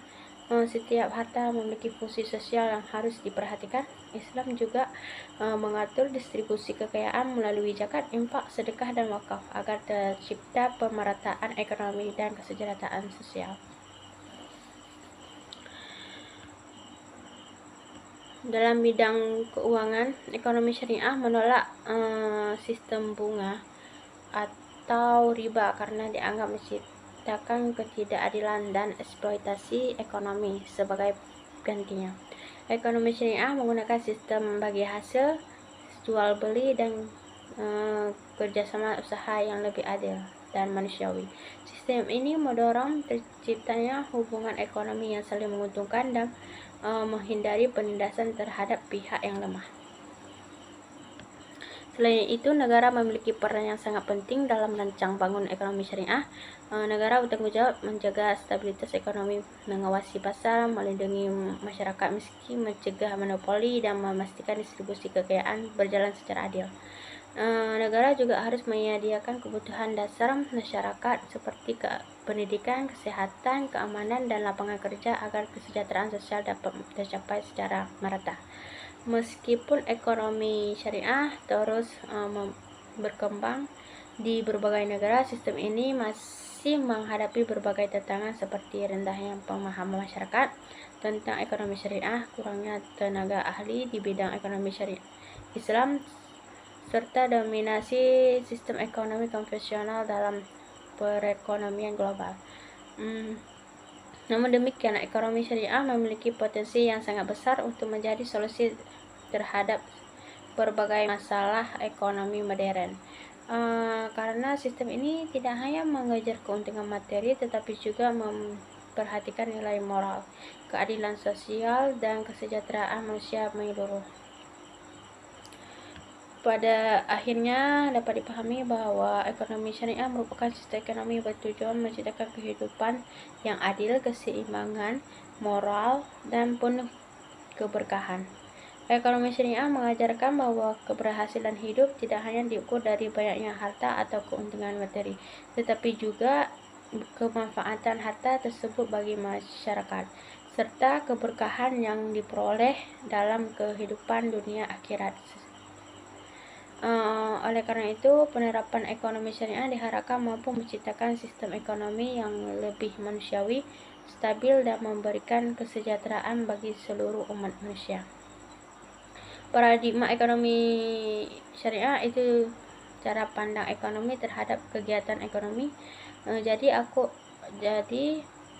Speaker 1: setiap harta memiliki fungsi sosial yang harus diperhatikan. Islam juga mengatur distribusi kekayaan melalui zakat, infak, sedekah, dan wakaf agar tercipta pemerataan ekonomi dan kesejahteraan sosial. Dalam bidang keuangan, ekonomi syariah menolak sistem bunga atau riba karena dianggap menciptakan ketidakadilan dan eksploitasi ekonomi. Sebagai gantinya, ekonomi syariah menggunakan sistem bagi hasil, jual beli, dan kerjasama usaha yang lebih adil dan manusiawi. Sistem ini mendorong terciptanya hubungan ekonomi yang saling menguntungkan dan menghindari penindasan terhadap pihak yang lemah. Selain itu, negara memiliki peran yang sangat penting dalam merancang bangun ekonomi syariah. Negara bertanggung jawab menjaga stabilitas ekonomi, mengawasi pasar, melindungi masyarakat miskin, mencegah monopoli, dan memastikan distribusi kekayaan berjalan secara adil. Negara juga harus menyediakan kebutuhan dasar masyarakat seperti pendidikan, kesehatan, keamanan, dan lapangan kerja agar kesejahteraan sosial dapat tercapai secara merata. Meskipun ekonomi syariah terus berkembang di berbagai negara, sistem ini masih menghadapi berbagai tantangan seperti rendahnya pemahaman masyarakat tentang ekonomi syariah, kurangnya tenaga ahli di bidang ekonomi syariah Islam, serta dominasi sistem ekonomi konvensional dalam perekonomian global. Namun demikian, ekonomi syariah memiliki potensi yang sangat besar untuk menjadi solusi terhadap berbagai masalah ekonomi modern. Karena sistem ini tidak hanya mengejar keuntungan materi, tetapi juga memperhatikan nilai moral, keadilan sosial, dan kesejahteraan manusia menyeluruh. Pada akhirnya dapat dipahami bahwa ekonomi syariah merupakan sistem ekonomi bertujuan menciptakan kehidupan yang adil, keseimbangan moral, dan penuh keberkahan. Ekonomi syariah mengajarkan bahwa keberhasilan hidup tidak hanya diukur dari banyaknya harta atau keuntungan materi, tetapi juga kemanfaatan harta tersebut bagi masyarakat, serta keberkahan yang diperoleh dalam kehidupan dunia akhirat. Oleh karena itu, penerapan ekonomi syariah diharapkan mampu menciptakan sistem ekonomi yang lebih manusiawi, stabil, dan memberikan kesejahteraan bagi seluruh umat manusia. Paradigma ekonomi syariah itu cara pandang ekonomi terhadap kegiatan ekonomi. Jadi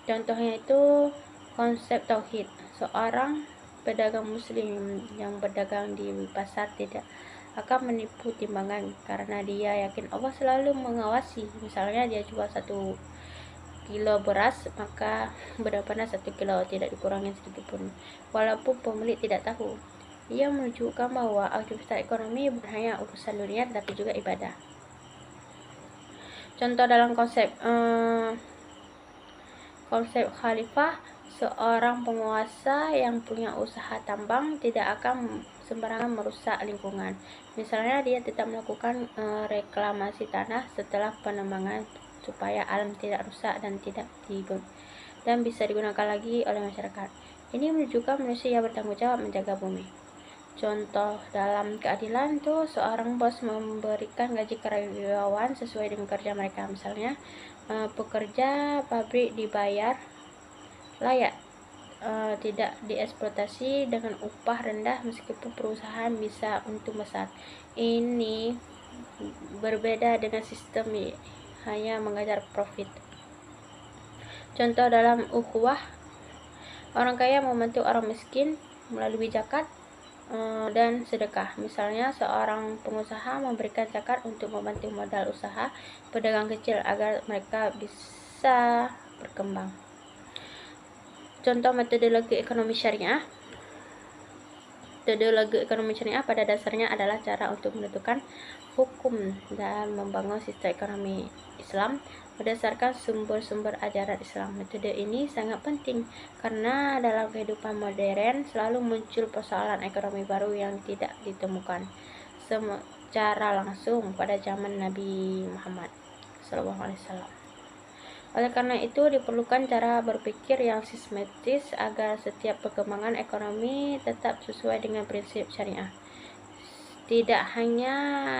Speaker 1: contohnya itu konsep tauhid. Seorang pedagang muslim yang berdagang di pasar tidak akan menipu timbangan karena dia yakin Allah selalu mengawasi. Misalnya dia jual 1 kilo beras, maka benar-benar 1 kilo, tidak dikurangi sedikit pun, walaupun pemilik tidak tahu. Ia menunjukkan bahwa aktivitas ekonomi bukan hanya urusan dunia tetapi juga ibadah. Contoh dalam konsep khalifah, seorang penguasa yang punya usaha tambang tidak akan sembarangan merusak lingkungan. Misalnya dia tetap melakukan reklamasi tanah setelah penebangan supaya alam tidak rusak dan bisa digunakan lagi oleh masyarakat. Ini menunjukkan manusia yang bertanggung jawab menjaga bumi. Contoh dalam keadilan tuh, seorang bos memberikan gaji karyawan sesuai dengan kerja mereka. Misalnya pekerja pabrik dibayar layak, tidak dieksploitasi dengan upah rendah meskipun perusahaan bisa untung besar. Ini berbeda dengan sistem hanya mengejar profit. Contoh dalam ukhuwah, orang kaya membantu orang miskin melalui zakat dan sedekah. Misalnya seorang pengusaha memberikan zakat untuk membantu modal usaha pedagang kecil agar mereka bisa berkembang. Contoh metodologi ekonomi syariah. Metodologi ekonomi syariah pada dasarnya adalah cara untuk menentukan hukum dan membangun sistem ekonomi Islam berdasarkan sumber-sumber ajaran Islam. Metode ini sangat penting karena dalam kehidupan modern selalu muncul persoalan ekonomi baru yang tidak ditemukan secara langsung pada zaman Nabi Muhammad SAW. Oleh karena itu diperlukan cara berpikir yang sistematis agar setiap perkembangan ekonomi tetap sesuai dengan prinsip syariah. Tidak hanya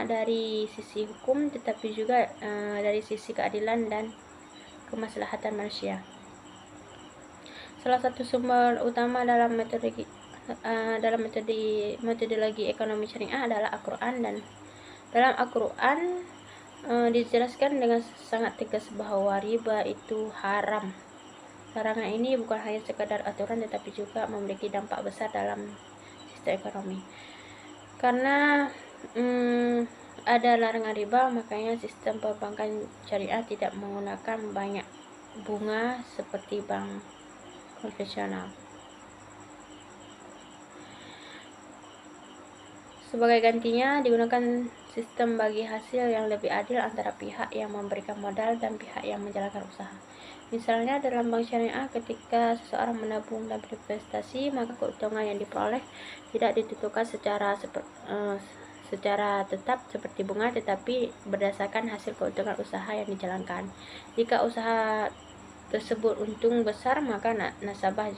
Speaker 1: dari sisi hukum tetapi juga dari sisi keadilan dan kemaslahatan manusia. Salah satu sumber utama dalam metodologi ekonomi syariah adalah Al-Quran, dan dalam Al-Quran dijelaskan dengan sangat tegas bahwa riba itu haram. Larangan ini bukan hanya sekadar aturan tetapi juga memiliki dampak besar dalam sistem ekonomi. Karena ada larangan riba, makanya sistem perbankan syariah tidak menggunakan banyak bunga seperti bank konvensional. Sebagai gantinya digunakan sistem bagi hasil yang lebih adil antara pihak yang memberikan modal dan pihak yang menjalankan usaha. Misalnya dalam bank syariah, ketika seseorang menabung dan berinvestasi, maka keuntungan yang diperoleh tidak ditentukan secara tetap seperti bunga, tetapi berdasarkan hasil keuntungan usaha yang dijalankan. Jika usaha tersebut untung besar, maka nasabah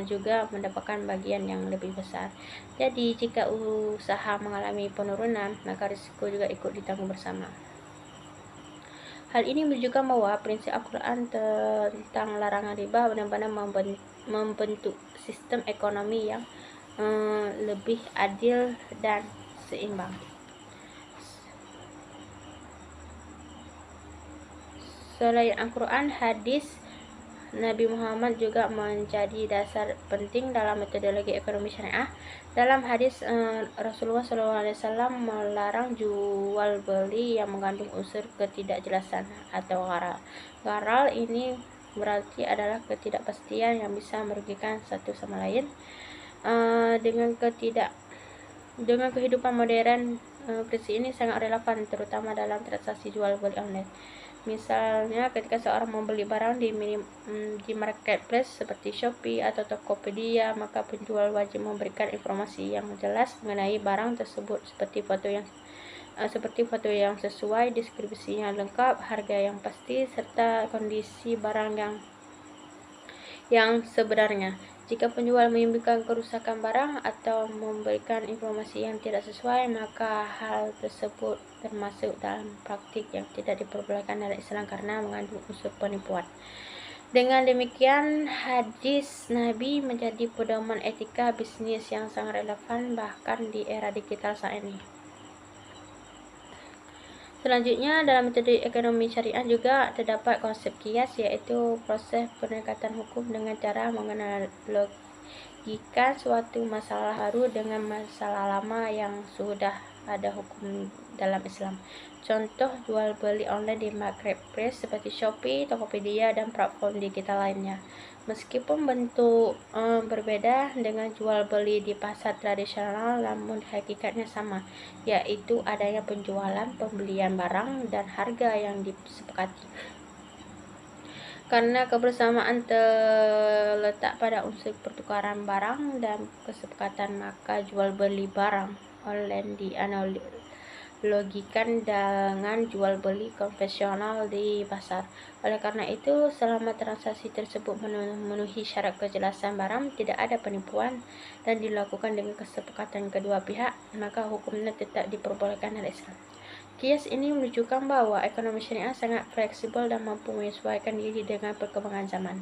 Speaker 1: juga mendapatkan bagian yang lebih besar. Jadi jika usaha mengalami penurunan, maka risiko juga ikut ditanggung bersama. Hal ini menunjukkan bahwa prinsip Al-Quran tentang larangan riba benar-benar membentuk sistem ekonomi yang lebih adil dan seimbang. Selain Al-Quran, hadis Nabi Muhammad juga menjadi dasar penting dalam metodologi ekonomi syariah. Dalam hadis Rasulullah SAW melarang jual beli yang mengandung unsur ketidakjelasan atau gharar. Gharar ini berarti adalah ketidakpastian yang bisa merugikan satu sama lain. Dengan kehidupan modern, prinsip ini sangat relevan terutama dalam transaksi jual beli online. Misalnya ketika seorang membeli barang di marketplace seperti Shopee atau Tokopedia, maka penjual wajib memberikan informasi yang jelas mengenai barang tersebut seperti foto yang sesuai, deskripsi yang lengkap, harga yang pasti, serta kondisi barang yang sebenarnya. Jika penjual menyembunyikan kerusakan barang atau memberikan informasi yang tidak sesuai, maka hal tersebut termasuk dalam praktik yang tidak diperbolehkan dalam Islam karena mengandung unsur penipuan. Dengan demikian, hadis Nabi menjadi pedoman etika bisnis yang sangat relevan bahkan di era digital saat ini. Selanjutnya, dalam metode ekonomi syariah juga terdapat konsep qiyas, yaitu proses pendekatan hukum dengan cara menganalogikan suatu masalah baru dengan masalah lama yang sudah ada hukum dalam Islam. contoh jual beli online di marketplace seperti Shopee, Tokopedia, dan platform digital lainnya. Meskipun bentuk berbeda dengan jual beli di pasar tradisional, namun hakikatnya sama, yaitu adanya penjualan, pembelian barang, dan harga yang disepakati. Karena kebersamaan terletak pada unsur pertukaran barang dan kesepakatan, maka jual beli barang online dianalogikan dengan jual beli konvensional di pasar. Oleh karena itu, selama transaksi tersebut memenuhi syarat kejelasan barang, tidak ada penipuan, dan dilakukan dengan kesepakatan kedua pihak, maka hukumnya tetap diperbolehkan oleh Islam. Kias ini menunjukkan bahwa ekonomi syariah sangat fleksibel dan mampu menyesuaikan diri dengan perkembangan zaman.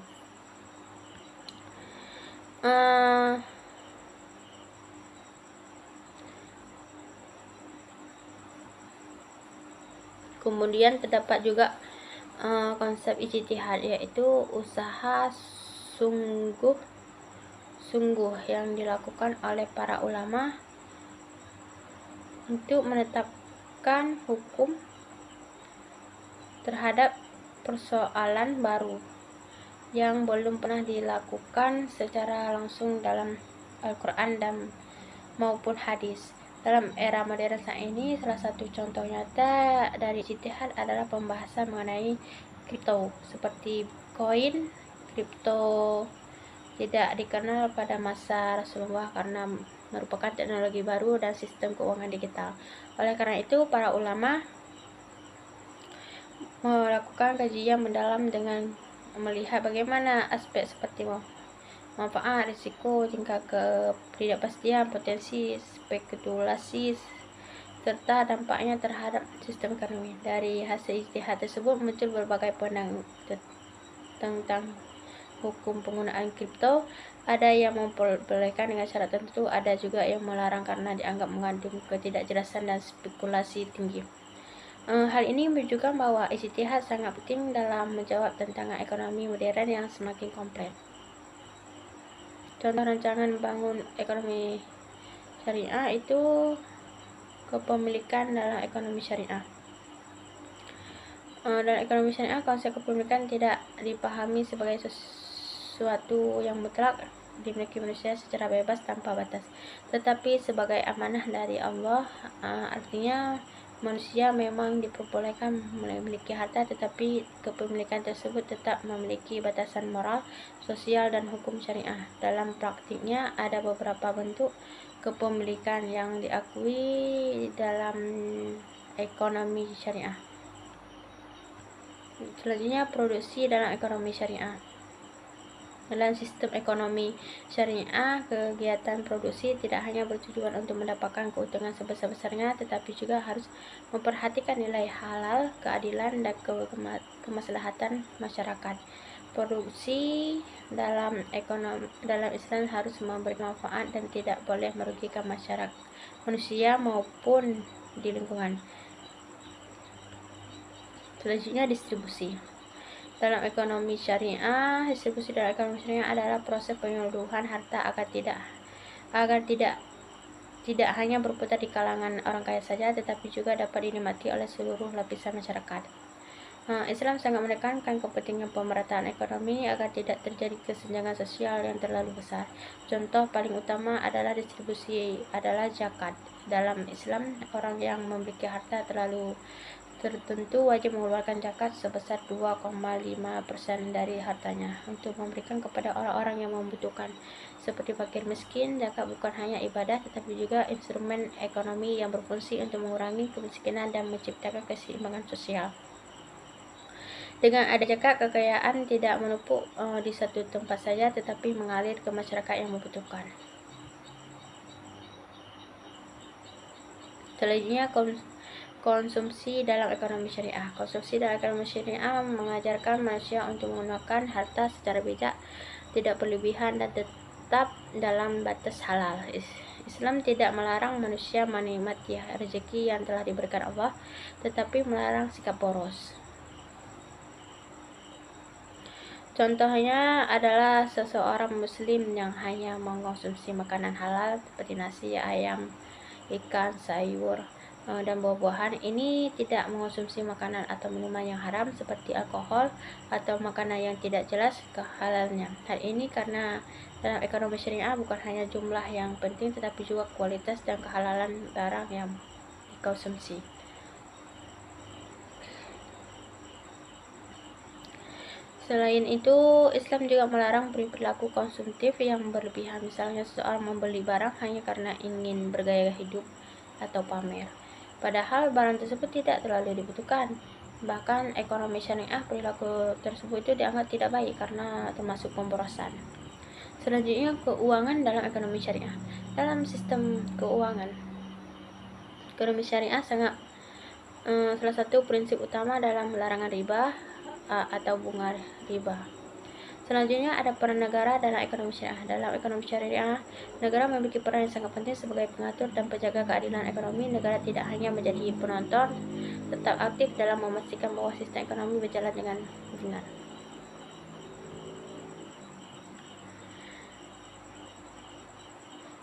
Speaker 1: Kemudian terdapat juga konsep ijtihad, yaitu usaha sungguh yang dilakukan oleh para ulama untuk menetapkan hukum terhadap persoalan baru yang belum pernah dilakukan secara langsung dalam Al-Quran dan maupun hadis. Dalam era modern saat ini, salah satu contoh nyata dari ijtihad adalah pembahasan mengenai kripto, seperti koin. Kripto tidak dikenal pada masa Rasulullah karena merupakan teknologi baru dan sistem keuangan digital. Oleh karena itu, para ulama melakukan kajian mendalam dengan melihat bagaimana aspek seperti manfaat, risiko, tingkat ketidakpastian, potensi spekulasi, serta dampaknya terhadap sistem ekonomi. Dari hasil ijtihad tersebut muncul berbagai pandangan tentang hukum penggunaan kripto. Ada yang memperbolehkan dengan syarat tertentu, ada juga yang melarang karena dianggap mengandung ketidakjelasan dan spekulasi tinggi. Hal ini menunjukkan bahwa ijtihad sangat penting dalam menjawab tantangan ekonomi modern yang semakin kompleks. Contoh rancangan bangun ekonomi syariah itu kepemilikan dalam ekonomi syariah. Dalam ekonomi syariah, konsep kepemilikan tidak dipahami sebagai sesuatu yang mutlak dimiliki manusia secara bebas tanpa batas, tetapi sebagai amanah dari Allah. Artinya manusia memang diperbolehkan memiliki harta, tetapi kepemilikan tersebut tetap memiliki batasan moral, sosial, dan hukum syariah. Dalam praktiknya, ada beberapa bentuk kepemilikan yang diakui dalam ekonomi syariah. Selanjutnya, produksi dalam ekonomi syariah. Dalam sistem ekonomi syariah, kegiatan produksi tidak hanya bertujuan untuk mendapatkan keuntungan sebesar-besarnya, tetapi juga harus memperhatikan nilai halal, keadilan, dan kemaslahatan masyarakat. Produksi dalam Islam harus memberi manfaat dan tidak boleh merugikan masyarakat, manusia maupun di lingkungan. Selanjutnya, distribusi. Dalam ekonomi syariah, distribusi dalam ekonomi syariah adalah proses penyeluduhan harta agar tidak hanya berputar di kalangan orang kaya saja, tetapi juga dapat dinikmati oleh seluruh lapisan masyarakat. Islam sangat menekankan kepentingan pemerataan ekonomi agar tidak terjadi kesenjangan sosial yang terlalu besar. Contoh paling utama adalah distribusi adalah zakat. Dalam Islam, orang yang memiliki harta tertentu wajib mengeluarkan zakat sebesar 2,5% dari hartanya untuk memberikan kepada orang-orang yang membutuhkan seperti fakir miskin. Zakat bukan hanya ibadah, tetapi juga instrumen ekonomi yang berfungsi untuk mengurangi kemiskinan dan menciptakan keseimbangan sosial. Dengan ada zakat, kekayaan tidak menumpuk di satu tempat saja, tetapi mengalir ke masyarakat yang membutuhkan. Selanjutnya, konsumsi dalam ekonomi syariah. Konsumsi dalam ekonomi syariah mengajarkan manusia untuk menggunakan harta secara bijak, tidak berlebihan, dan tetap dalam batas halal. Islam tidak melarang manusia menikmati rezeki yang telah diberikan Allah, tetapi melarang sikap boros. Contohnya adalah seseorang muslim yang hanya mengkonsumsi makanan halal seperti nasi, ayam, ikan, sayur, dan buah-buahan. Ini tidak mengonsumsi makanan atau minuman yang haram seperti alkohol atau makanan yang tidak jelas kehalalnya. Hal ini karena dalam ekonomi syariah bukan hanya jumlah yang penting tetapi juga kualitas dan kehalalan barang yang dikonsumsi. Selain itu, Islam juga melarang perilaku konsumtif yang berlebihan. Misalnya seseorang membeli barang hanya karena ingin bergaya hidup atau pamer, padahal barang tersebut tidak terlalu dibutuhkan. Bahkan ekonomi syariah, perilaku tersebut itu dianggap tidak baik karena termasuk pemborosan. Selanjutnya, keuangan dalam ekonomi syariah. Dalam sistem keuangan, ekonomi syariah salah satu prinsip utama dalam larangan riba atau bunga riba. Selanjutnya ada peran negara dalam ekonomi syariah. Dalam ekonomi syariah, negara memiliki peran yang sangat penting sebagai pengatur dan penjaga keadilan ekonomi. Negara tidak hanya menjadi penonton, tetap aktif dalam memastikan bahwa sistem ekonomi berjalan dengan benar.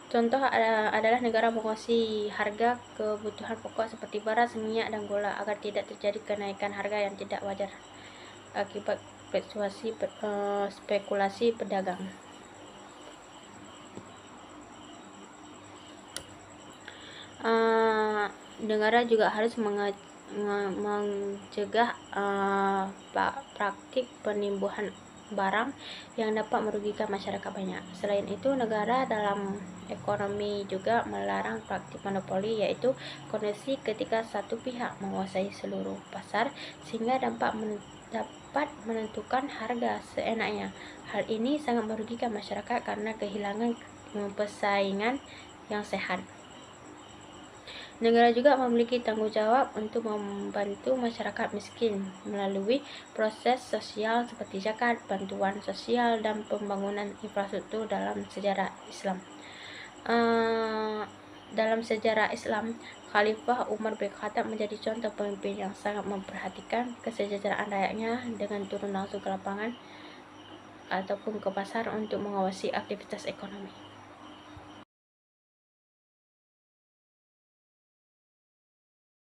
Speaker 1: Contoh adalah negara menguasai harga kebutuhan pokok seperti beras, minyak, dan gula agar tidak terjadi kenaikan harga yang tidak wajar akibat spekulasi pedagang. Negara juga harus mencegah praktik penimbuhan barang yang dapat merugikan masyarakat banyak. Selain itu, negara dalam ekonomi juga melarang praktik monopoli, yaitu kondisi ketika satu pihak menguasai seluruh pasar sehingga dapat menentukan harga seenaknya. Hal ini sangat merugikan masyarakat karena kehilangan persaingan yang sehat. Negara juga memiliki tanggung jawab untuk membantu masyarakat miskin melalui proses sosial seperti zakat, bantuan sosial, dan pembangunan infrastruktur dalam sejarah Islam. Dalam sejarah Islam, Khalifah Umar bin Khattab menjadi contoh pemimpin yang sangat memperhatikan kesejahteraan rakyatnya dengan turun langsung ke lapangan ataupun ke pasar untuk mengawasi aktivitas ekonomi.